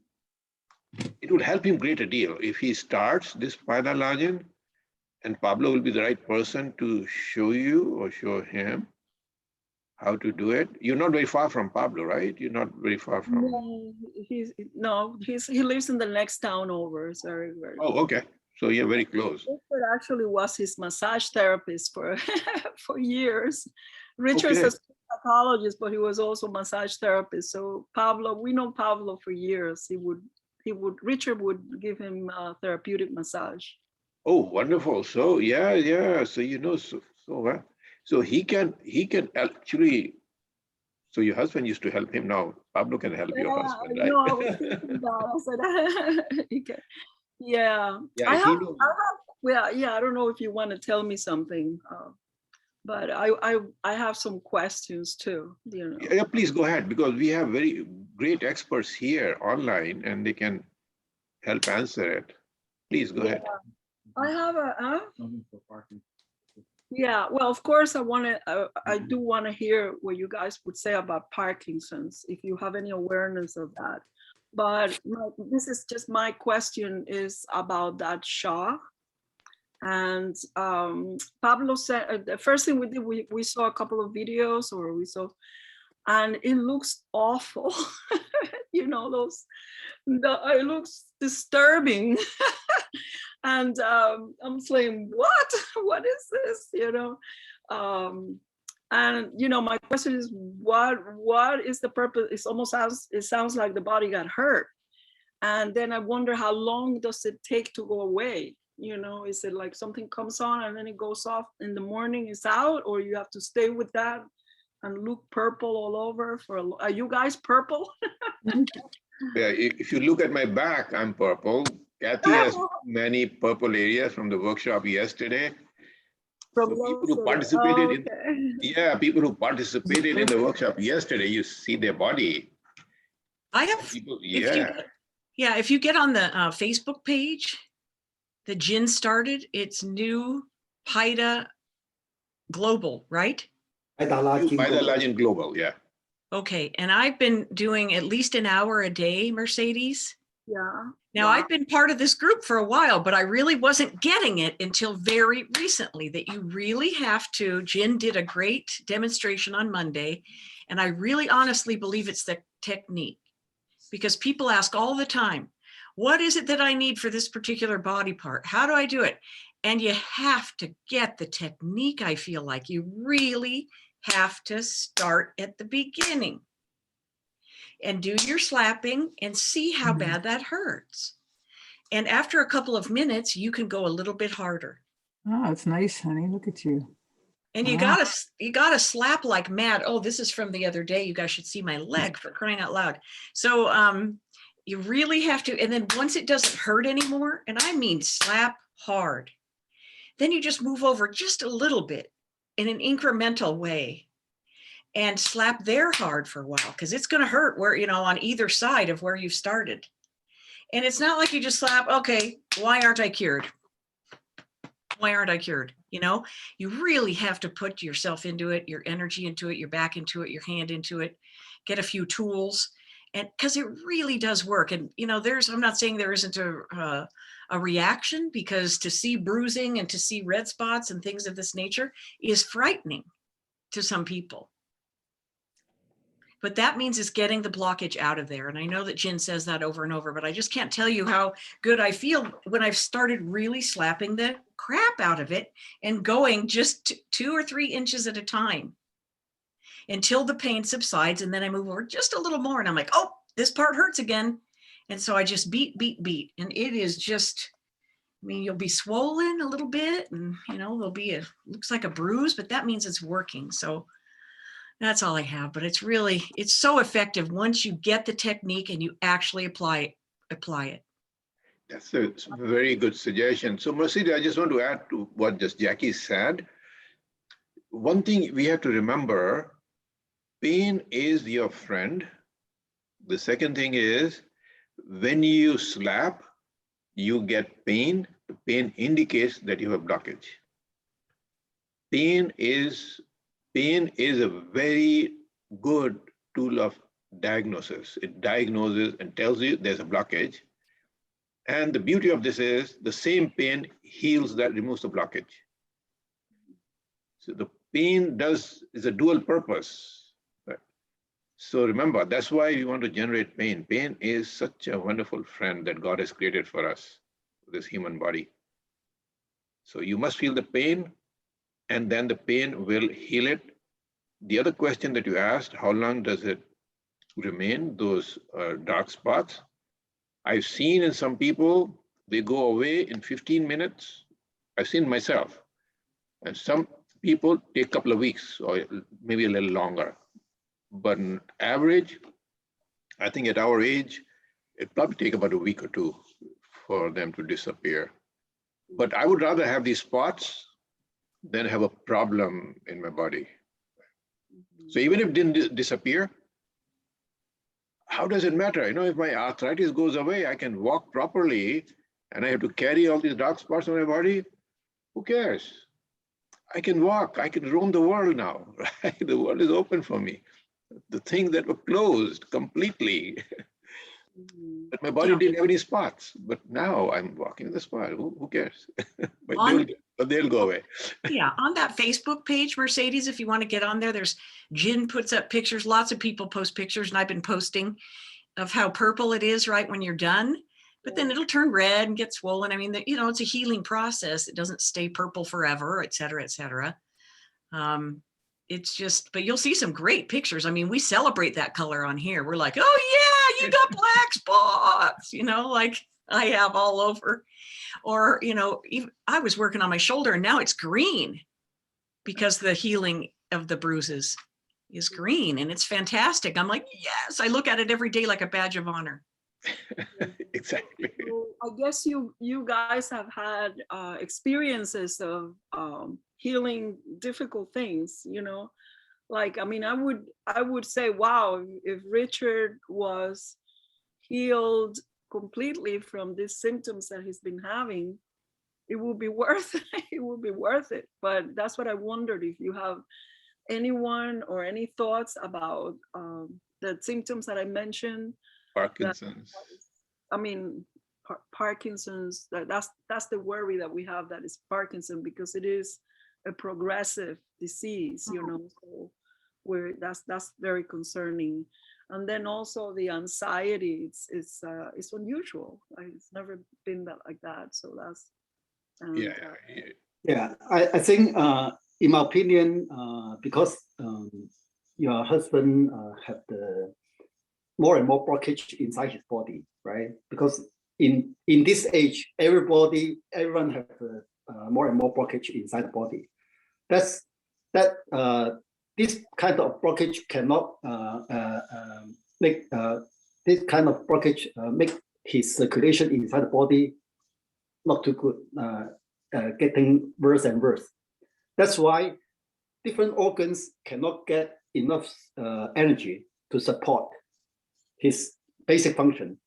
Speaker 1: it would help him great a deal if he starts this Paida Lajin, and Pablo will be the right person to show you or show him how to do it. You're not very far from Pablo, right? You're not very far from.
Speaker 10: No, he lives in the next town over. It's very, very.
Speaker 1: Oh, okay. So you're very close.
Speaker 10: Richard actually was his massage therapist for for years. Richard's
Speaker 1: Okay.
Speaker 10: a psychologist, but he was also a massage therapist. So Pablo, we know Pablo for years. Richard would give him therapeutic massage.
Speaker 1: Oh, wonderful. So yeah. So you know so well. So he can actually. So your husband used to help him. Now Pablo can help your husband, right?
Speaker 10: No, I was thinking that. I said, he can. Yeah.
Speaker 1: Yeah, he knows.
Speaker 10: Well, yeah, I don't know if you want to tell me something, but I have some questions too, you know.
Speaker 1: Yeah, please go ahead, because we have very great experts here online and they can help answer it. Please go ahead.
Speaker 10: I have yeah, well, of course, I do want to hear what you guys would say about Parkinson's, if you have any awareness of that. But this is just my question is about that Shaw. And Pablo said, the first thing we did, we saw a couple of videos, and it looks awful. You know, it looks disturbing. And I'm saying, what is this, you know? And, you know, my question is, what is the purpose? It sounds like the body got hurt. And then I wonder, how long does it take to go away? You know, is it like something comes on and then it goes off in the morning, it's out, or you have to stay with that and look purple all over are you guys purple?
Speaker 1: Yeah, if you look at my back, I'm purple. Kathy has many purple areas from the workshop yesterday. So people who participated people who participated in the workshop yesterday, you see their body.
Speaker 5: I have, if you get on the Facebook page, the Jin started, it's new Paida Global, right?
Speaker 3: Paida
Speaker 1: Lajin Global, yeah.
Speaker 5: Okay, and I've been doing at least an hour a day, Mercedes.
Speaker 10: Yeah.
Speaker 5: Now, I've been part of this group for a while, but I really wasn't getting it until very recently, that you really have to. Jin did a great demonstration on Monday, and I really honestly believe it's the technique, because people ask all the time, what is it that I need for this particular body part? How do I do it? And you have to get the technique, I feel like. You really have to start at the beginning and do your slapping and see how bad that hurts. And after a couple of minutes, you can go a little bit harder.
Speaker 4: Oh, it's nice, honey. Look at you.
Speaker 5: And you gotta slap like mad. Oh, this is from the other day. You guys should see my leg, for crying out loud. So you really have to, and then once it doesn't hurt anymore, and I mean slap hard, then you just move over just a little bit in an incremental way and slap there hard for a while, because it's going to hurt where, you know, on either side of where you started. And it's not like you just slap, okay, why aren't I cured? Why aren't I cured? You know, you really have to put yourself into it, your energy into it, your back into it, your hand into it, get a few tools, and because it really does work. And, you know, I'm not saying there isn't a reaction, because to see bruising and to see red spots and things of this nature is frightening to some people. But that means it's getting the blockage out of there. And I know that Jin says that over and over, but I just can't tell you how good I feel when I've started really slapping the crap out of it and going just 2 or 3 inches at a time until the pain subsides. And then I move over just a little more and I'm like, oh, this part hurts again. And so I just beat. And it is just, I mean, you'll be swollen a little bit and, you know, there'll be looks like a bruise, but that means it's working. So that's all I have, but it's so effective once you get the technique and you actually apply it.
Speaker 1: That's a very good suggestion. So Mercedes, I just want to add to what just Jackie said. One thing we have to remember, pain is your friend. The second thing is, when you slap, you get pain. The pain indicates that you have blockage. Pain is a very good tool of diagnosis. It diagnoses and tells you there's a blockage. And the beauty of this is the same pain heals that, removes the blockage. So the pain is a dual purpose. Right? So remember, that's why we want to generate pain. Pain is such a wonderful friend that God has created for us, this human body. So you must feel the pain, and then the pain will heal it. The other question that you asked, how long does it remain, those dark spots? I've seen in some people, they go away in 15 minutes. I've seen myself. And some people take a couple of weeks or maybe a little longer. But on average, I think at our age, it probably take about a week or two for them to disappear. But I would rather have these spots than have a problem in my body. So even if it didn't disappear, how does it matter? You know, if my arthritis goes away, I can walk properly and I have to carry all these dark spots on my body. Who cares? I can walk, I can roam the world now, right? The world is open for me. The things that were closed completely, but my body didn't have any spots. But now I'm walking in the spot. Who cares? But they'll go away.
Speaker 5: Yeah, on that Facebook page, Mercedes, if you want to get on there, there's Jen puts up pictures. Lots of people post pictures, and I've been posting of how purple it is right when you're done. But then it'll turn red and get swollen. I mean, you know, it's a healing process. It doesn't stay purple forever, et cetera, et cetera. It's just, but you'll see some great pictures. I mean, we celebrate that color on here. We're like, oh yeah, you got black spots, you know, like I have all over. Or, you know, even, I was working on my shoulder and now it's green because the healing of the bruises is green and it's fantastic. I'm like, yes, I look at it every day like a badge of honor.
Speaker 1: Exactly.
Speaker 10: So I guess you guys have had experiences of healing difficult things, you know, like, I mean, I would say, wow, if Richard was healed completely from these symptoms that he's been having, it would be worth it. It would be worth it. But that's what I wondered, if you have anyone or any thoughts about the symptoms that I mentioned.
Speaker 1: Parkinson's.
Speaker 10: I mean, Parkinson's, that's the worry that we have, that is Parkinson, because it is a progressive disease, you know, so that's very concerning. And then also the anxiety, it's unusual. It's never been that like that. So that's
Speaker 3: yeah. I think in my opinion, because your husband have the more and more blockage inside his body, right? Because in this age, everyone have more and more blockage inside the body. This kind of blockage cannot make this kind of blockage make his circulation inside the body not too good, getting worse and worse. That's why different organs cannot get enough energy to support his basic function.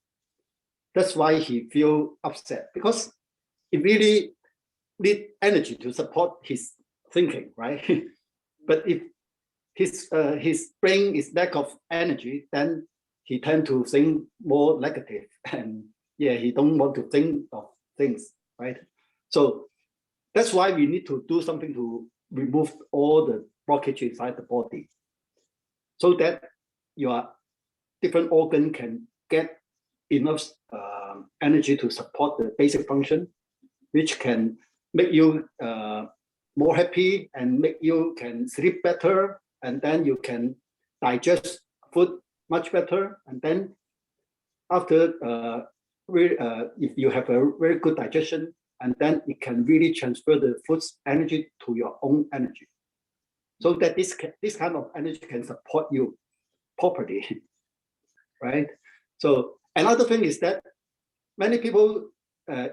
Speaker 3: That's why he feel upset, because he really need energy to support his thinking, right? But if his brain is lack of energy, then he tend to think more negative, and yeah, he don't want to think of things, right? So that's why we need to do something to remove all the blockage inside the body, so that your different organ can get enough energy to support the basic function, which can make you more happy and make you can sleep better, and then you can digest food much better. And then after, if you have a very good digestion, and then it can really transfer the food's energy to your own energy, so that this kind of energy can support you properly, right? So another thing is that many people,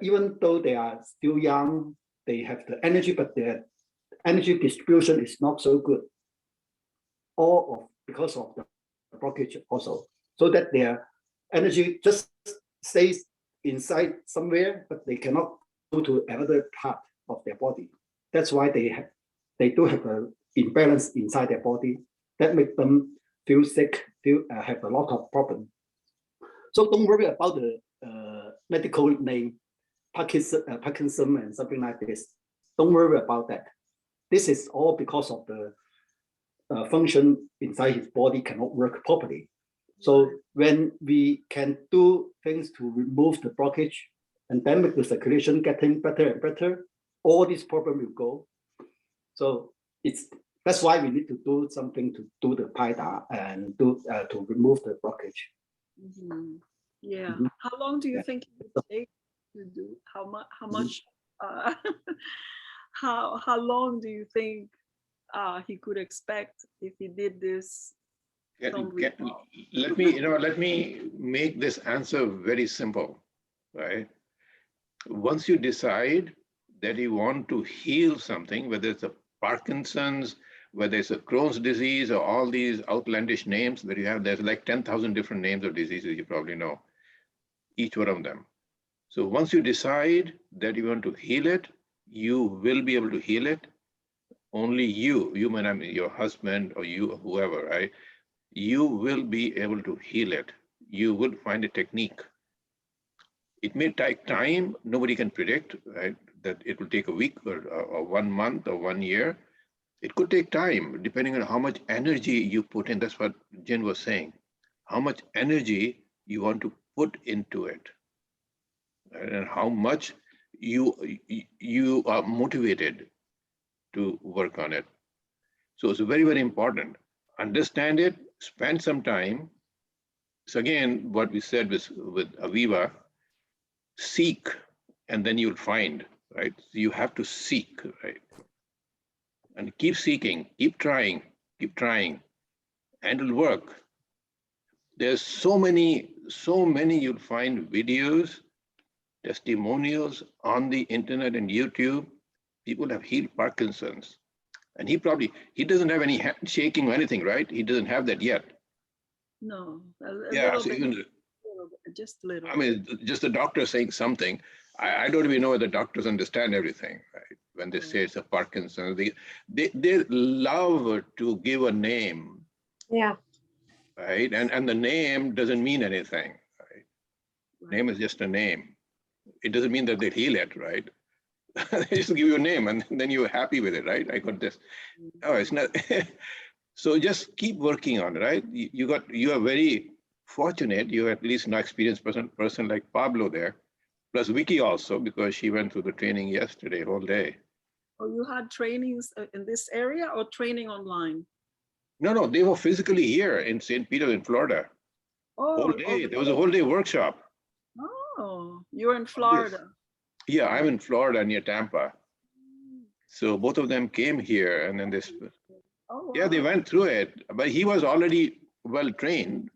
Speaker 3: even though they are still young, they have the energy, but their energy distribution is not so good, because of the blockage also, so that their energy just stays inside somewhere, but they cannot go to another part of their body. That's why they do have an imbalance inside their body that make them feel sick, have a lot of problems. So don't worry about the medical name, Parkinson and something like this. Don't worry about that. This is all because of the function inside his body cannot work properly. So when we can do things to remove the blockage and then make the circulation getting better and better, all these problems will go. So that's why we need to do something to do the Paida and do to remove the blockage.
Speaker 10: Yeah.
Speaker 3: Mhm.
Speaker 10: How long do you think it would take to do? How much? How long do you think he could expect if he did this?
Speaker 1: Let me make this answer very simple, right? Once you decide that you want to heal something, whether it's a Parkinson's, whether it's a Crohn's disease, or all these outlandish names that you have, there's like 10,000 different names of diseases, you probably know, each one of them. So once you decide that you want to heal it, you will be able to heal it. Only you may not be your husband or you or whoever, right? You will be able to heal it. You will find a technique. It may take time. Nobody can predict, right? That it will take a week or 1 month or 1 year. It could take time, depending on how much energy you put in. That's what Jen was saying. How much energy you want to put into it, and how much you are motivated to work on it. So it's very, very important. Understand it, spend some time. So again, what we said with Aviva, seek, and then you'll find, right? So you have to seek, right? And keep seeking, keep trying, and it'll work. There's so many you'll find videos, testimonials on the internet and YouTube. People have healed Parkinson's. And he doesn't have any hand shaking or anything, right? He doesn't have that yet.
Speaker 10: No,
Speaker 1: Yeah, so
Speaker 10: just a little.
Speaker 1: I mean, just the doctor saying something. I don't even know whether doctors understand everything, right? When they say it's a Parkinson's, they love to give a name.
Speaker 9: Yeah.
Speaker 1: Right, and the name doesn't mean anything, right? Name is just a name. It doesn't mean that they heal it, right? They just give you a name and then you're happy with it, right? I got this. Oh, it's not. So just keep working on it, right? You are very fortunate. You are at least an experienced person like Pablo there, plus Vicky also, because she went through the training yesterday, whole day.
Speaker 10: Oh, you had trainings in this area or training online?
Speaker 1: No, they were physically here in St. Peter in Florida.
Speaker 10: Oh,
Speaker 1: Whole day.
Speaker 10: okay.
Speaker 1: There was a whole day workshop.
Speaker 10: Oh, you're in Florida.
Speaker 1: Yeah, I'm in Florida near Tampa. So both of them came here and then this.
Speaker 10: Oh, wow.
Speaker 1: Yeah, they went through it, but he was already well trained.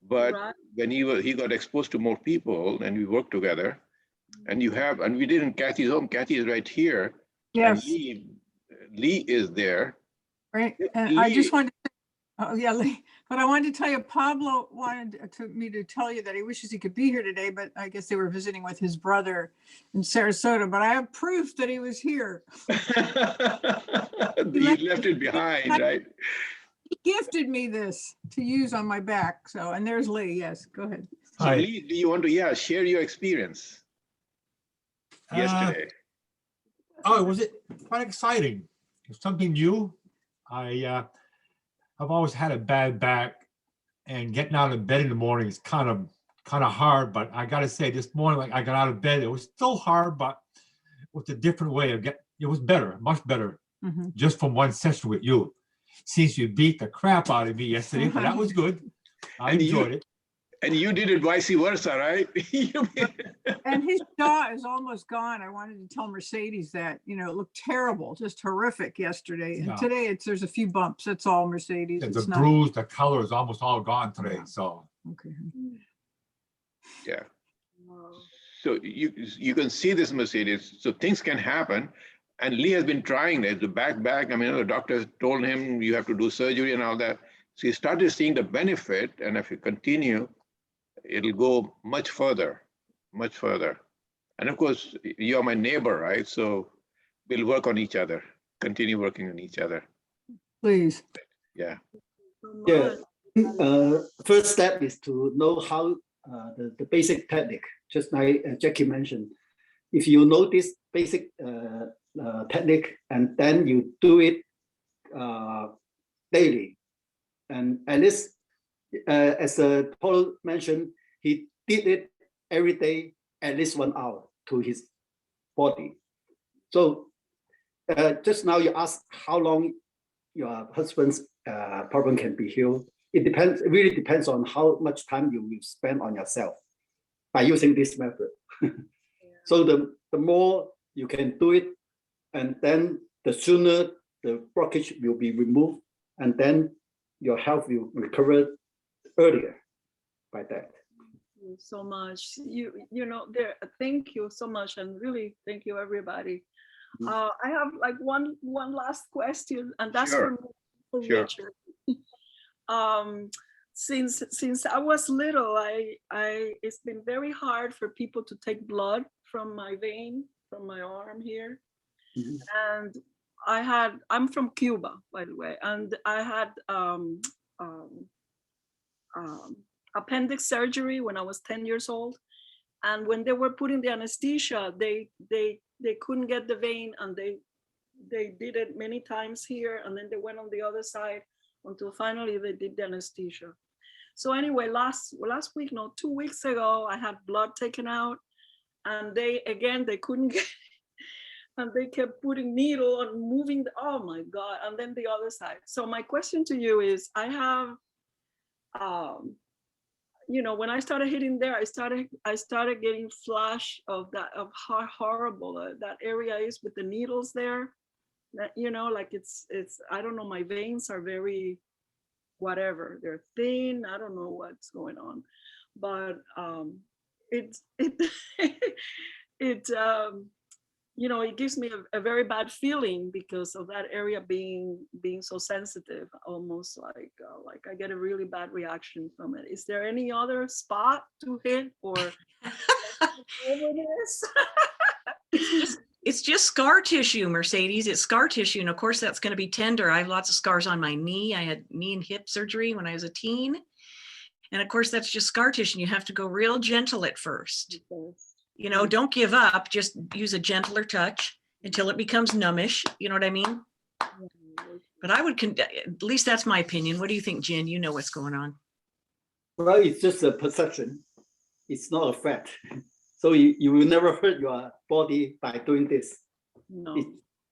Speaker 1: But when he got exposed to more people and we worked together, and we did in Kathy's home. Kathy is right here.
Speaker 4: Yes.
Speaker 1: And Lee is there.
Speaker 4: Right. And I just wanted to, oh yeah, Lee, but I wanted to tell you, Pablo wanted me to tell you that he wishes he could be here today, but I guess they were visiting with his brother in Sarasota, but I have proof that he was here.
Speaker 1: You left it behind, right?
Speaker 4: He gifted me this to use on my back. So, and there's Lee. Yes, go ahead.
Speaker 1: So Lee, do you want to, share your experience yesterday?
Speaker 11: It was quite exciting. It was something new. I've always had a bad back, and getting out of bed in the morning is kind of hard. But I got to say, this morning, like I got out of bed, it was still hard, but with a different way of it was better, much better, just from one session with you. Since you beat the crap out of me yesterday, but that was good. I enjoyed it.
Speaker 1: And you did it vice versa, right?
Speaker 4: And his jaw is almost gone. I wanted to tell Mercedes that, it looked terrible, just horrific yesterday. And today there's a few bumps. That's all, Mercedes.
Speaker 11: The bruise, the color is almost all gone today. So
Speaker 4: okay.
Speaker 1: Yeah. So you can see this, Mercedes. So things can happen. And Lee has been trying that. The back. I mean, the doctors told him you have to do surgery and all that. So he started seeing the benefit. And if you continue, it'll go much further. And of course, you're my neighbor, right? So we'll work on each other, continue working on each other.
Speaker 4: Please.
Speaker 1: Yeah.
Speaker 3: Yeah. First step is to know how the basic technique, just like Jackie mentioned. If you know this basic technique and then you do it daily, and at least as Paul mentioned, he did it every day, at least 1 hour to his body. So just now you asked how long your husband's problem can be healed. It depends, it really depends on how much time you will spend on yourself by using this method. So the more you can do it, and then the sooner the blockage will be removed, and then your health will recover earlier by that.
Speaker 10: Thank you so much. You know, thank you so much, and really thank you everybody. I have like one last question, and that's
Speaker 1: Sure.
Speaker 10: for
Speaker 1: Sure.
Speaker 10: Richard. Since I was little, it's been very hard for people to take blood from my vein, from my arm here.
Speaker 3: Mhm.
Speaker 10: And I'm from Cuba, by the way, and I had appendix surgery when I was 10 years old. And when they were putting the anesthesia, they couldn't get the vein, and they did it many times here, and then they went on the other side until finally they did the anesthesia. So anyway, last week, no, 2 weeks ago, I had blood taken out, and they couldn't get, and they kept putting needle and moving oh my God, and then the other side. So my question to you is, I have, you know, when I started hitting there, I started getting flash of how horrible that area is with the needles there. That, you know, like it's, I don't know, my veins are very, whatever, they're thin, I don't know what's going on, but you know, it gives me a very bad feeling because of that area being so sensitive, almost like I get a really bad reaction from it. Is there any other spot to hit, or over this?
Speaker 5: It's just scar tissue, Mercedes. It's scar tissue. And of course, that's going to be tender. I have lots of scars on my knee. I had knee and hip surgery when I was a teen. And of course, that's just scar tissue. You have to go real gentle at first. You know, don't give up. Just use a gentler touch until it becomes numbish. You know what I mean? But I would, at least that's my opinion. What do you think, Jen? You know what's going on.
Speaker 3: Well, it's just a perception. It's not a fact. So you will never hurt your body by doing this.
Speaker 10: No.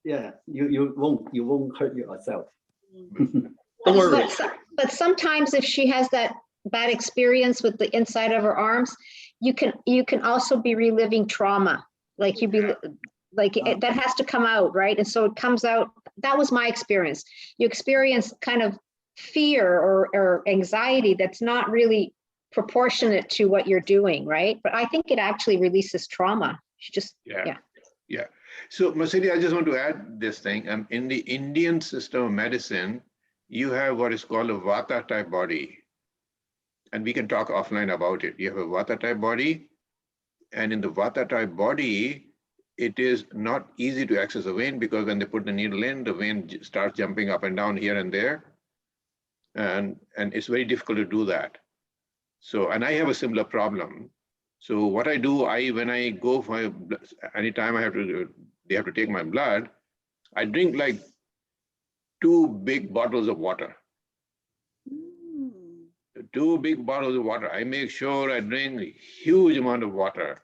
Speaker 3: You won't hurt yourself. Don't worry.
Speaker 7: But sometimes if she has that bad experience with the inside of her arms, you can also be reliving trauma. Like that has to come out, right? And so it comes out. That was my experience. You experience kind of fear or anxiety that's not really proportionate to what you're doing, right? But I think it actually releases trauma. Yeah.
Speaker 1: So Mercedes, I just want to add this thing. In the Indian system of medicine, you have what is called a Vata type body. And we can talk offline about it. You have a Vata type body, and in the Vata type body, it is not easy to access a vein because when they put the needle in, the vein starts jumping up and down here and there. And it's very difficult to do that. So, and I have a similar problem. So what I do, when I go for anytime they have to take my blood, I drink like 2 big bottles of water. 2 big bottles of water. I make sure I drink a huge amount of water.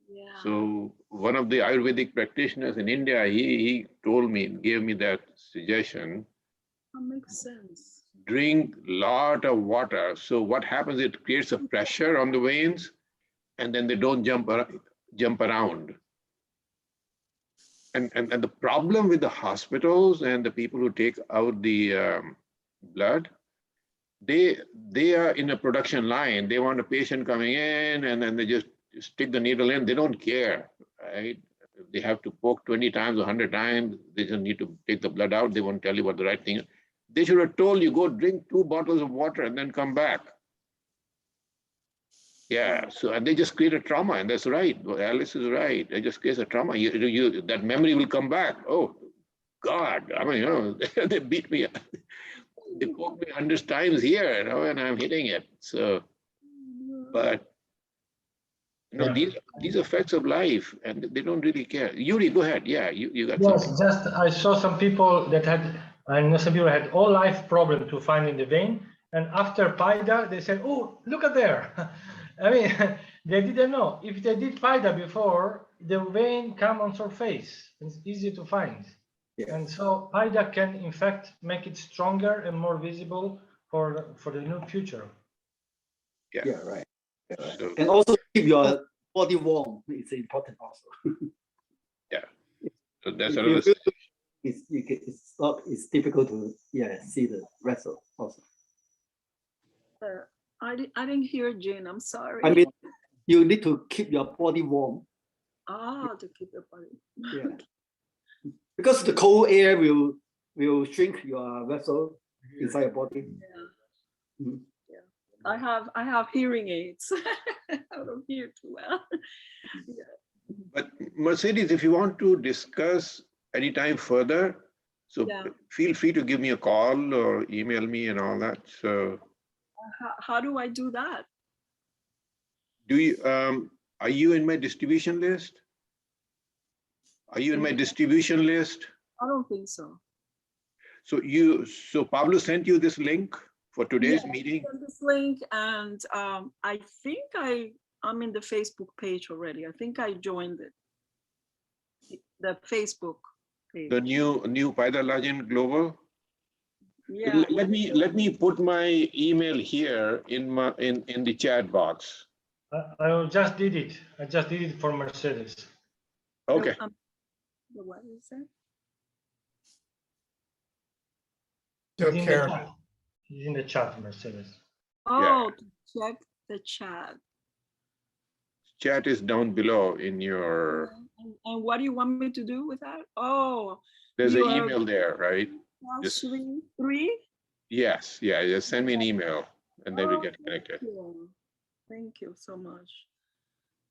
Speaker 10: Yeah.
Speaker 1: So one of the Ayurvedic practitioners in India, he gave me that suggestion.
Speaker 10: That makes sense.
Speaker 1: Drink a lot of water. So what happens, it creates a pressure on the veins, and then they don't jump around. And the problem with the hospitals and the people who take out the blood, they are in a production line. They want a patient coming in, and then they just stick the needle in. They don't care, right? If they have to poke 20 times, 100 times, they just need to take the blood out. They won't tell you what the right thing is. They should have told you, go drink 2 bottles of water and then come back. Yeah, so and they just create a trauma, and that's right. Alice is right. They just create a trauma. That memory will come back. Oh, God, I mean, you know, they beat me. They poke me 100 times here, you know, and I'm hitting it. So, but You know, these are facts of life, and they don't really care. Yuri, go ahead. Yeah, you got
Speaker 6: Yes,
Speaker 1: something.
Speaker 6: just I saw some people that had, I know some people had all life problem to find in the vein, and after Paida, they said, "Oh, look at there." I mean, they didn't know. If they did Paida before, the vein come on surface. It's easy to find.
Speaker 3: Yeah.
Speaker 6: And so Paida can, in fact, make it stronger and more visible for the new future.
Speaker 1: Yeah.
Speaker 3: Yeah, right. Yeah, right.
Speaker 1: So,
Speaker 3: And also keep your body warm. It's important also.
Speaker 1: yeah. So that's
Speaker 3: If you
Speaker 1: another.
Speaker 3: feel it's difficult to see the vessel also.
Speaker 10: I didn't hear Jane. I'm sorry.
Speaker 3: I mean, you need to keep your body warm.
Speaker 10: Ah, to keep your body.
Speaker 3: Yeah. Because the cold air will shrink your vessel inside your body.
Speaker 10: Yeah.
Speaker 3: Mhm.
Speaker 10: Yeah. I have hearing aids. I don't hear too well. Yeah.
Speaker 1: But Mercedes, if you want to discuss anytime further, so
Speaker 10: Yeah.
Speaker 1: feel free to give me a call or email me and all that. So
Speaker 10: How do I do that?
Speaker 1: do you, are you in my distribution list? Are you in my distribution list?
Speaker 10: I don't think so.
Speaker 1: So Pablo sent you this link for today's
Speaker 10: Yeah,
Speaker 1: meeting?
Speaker 10: send this link, and I think I'm in the Facebook page already. I think I joined it. The Facebook page.
Speaker 1: The new Paida Lajin Global?
Speaker 10: Yeah.
Speaker 1: Let me put my email here in the chat box.
Speaker 6: I just did it. I just did it for Mercedes.
Speaker 1: Okay.
Speaker 10: What is that?
Speaker 6: It's in the
Speaker 2: care.
Speaker 6: chat. It's in the chat, Mercedes.
Speaker 10: Oh, to check the chat.
Speaker 1: Chat is down below in your.
Speaker 10: And what do you want me to do with that? Oh,
Speaker 1: There's an
Speaker 10: you are
Speaker 1: email there, right? Just,
Speaker 10: three.
Speaker 1: yes, yeah. Just send me an email, and then we get connected.
Speaker 10: Thank you so much.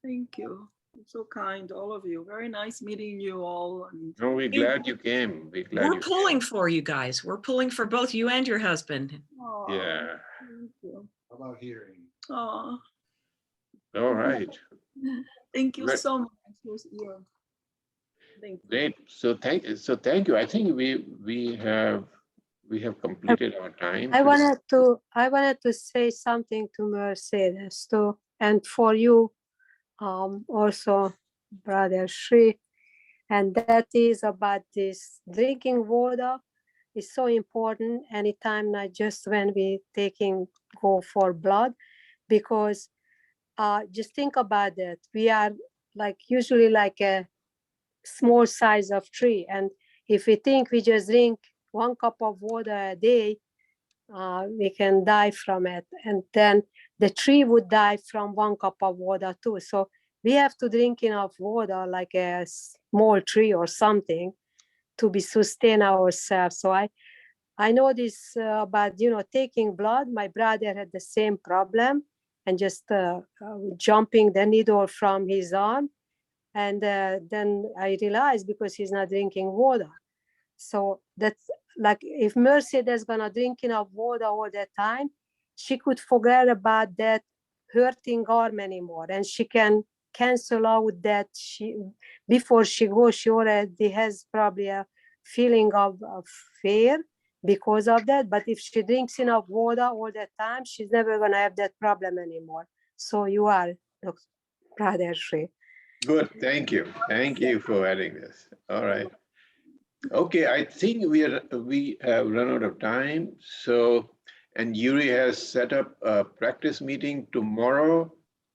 Speaker 10: Thank you. You're so kind, all of you. Very nice meeting you all. And
Speaker 1: No, we're glad you came. We're glad
Speaker 5: We're pulling for you guys. We're pulling for both you and your husband.
Speaker 1: Yeah.
Speaker 10: Thank you.
Speaker 12: How about hearing?
Speaker 10: Oh,
Speaker 1: All right.
Speaker 10: thank you
Speaker 1: Right.
Speaker 10: so much. Yeah. Thank you.
Speaker 1: Great. So thank you. I think we have completed our time.
Speaker 9: I wanted to say something to Mercedes too, and for you also, Brother Shri, and that is about this drinking water is so important anytime, not just when we go for blood, because just think about that. We are usually like a small size of tree, and if we think we just drink 1 cup of water a day, we can die from it, and then the tree would die from 1 cup of water too. So we have to drink enough water, like a small tree or something, to be sustain ourselves. So I know this about taking blood. My brother had the same problem, and just jumping the needle from his arm, and then I realized because he's not drinking water. So that's like, if Mercedes gonna drink enough water all the time, she could forget about that hurting arm anymore, and she can cancel out that. Before she goes, she already has probably a feeling of fear because of that. But if she drinks enough water all the time, she's never gonna have that problem anymore. So you are, Brother Shri.
Speaker 1: Good. Thank you. Thank you for adding this. All right. Okay, I think we have run out of time. So, and Yuri has set up a practice meeting tomorrow,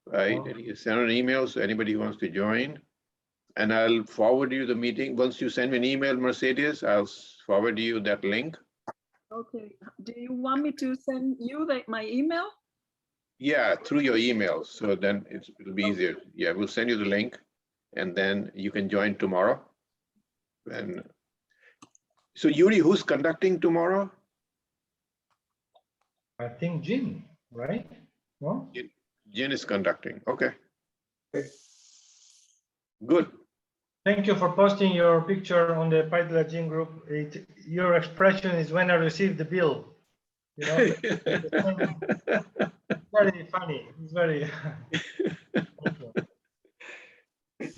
Speaker 1: right? And he sent an email, so anybody who wants to join. And I'll forward you the meeting. Once you send me an email, Mercedes, I'll forward you that link.
Speaker 10: Okay. Do you want me to send you my email?
Speaker 1: Yeah, through your email. So then it'll be easier. Yeah, we'll send you the link, and then you can join tomorrow. And so Yuri, who's conducting tomorrow?
Speaker 6: I think Jin, right? No?
Speaker 1: Jin is conducting. Okay. Good.
Speaker 6: Thank you for posting your picture on the Paida Lajin group. Your expression is when I receive the bill. You know, it's very funny. It's very.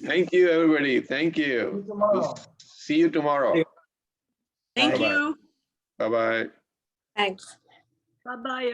Speaker 1: Thank you, everybody. Thank you. We'll see you tomorrow.
Speaker 5: Thank
Speaker 1: Bye-bye.
Speaker 5: you.
Speaker 1: Bye-bye.
Speaker 9: Thanks.
Speaker 10: Bye-bye.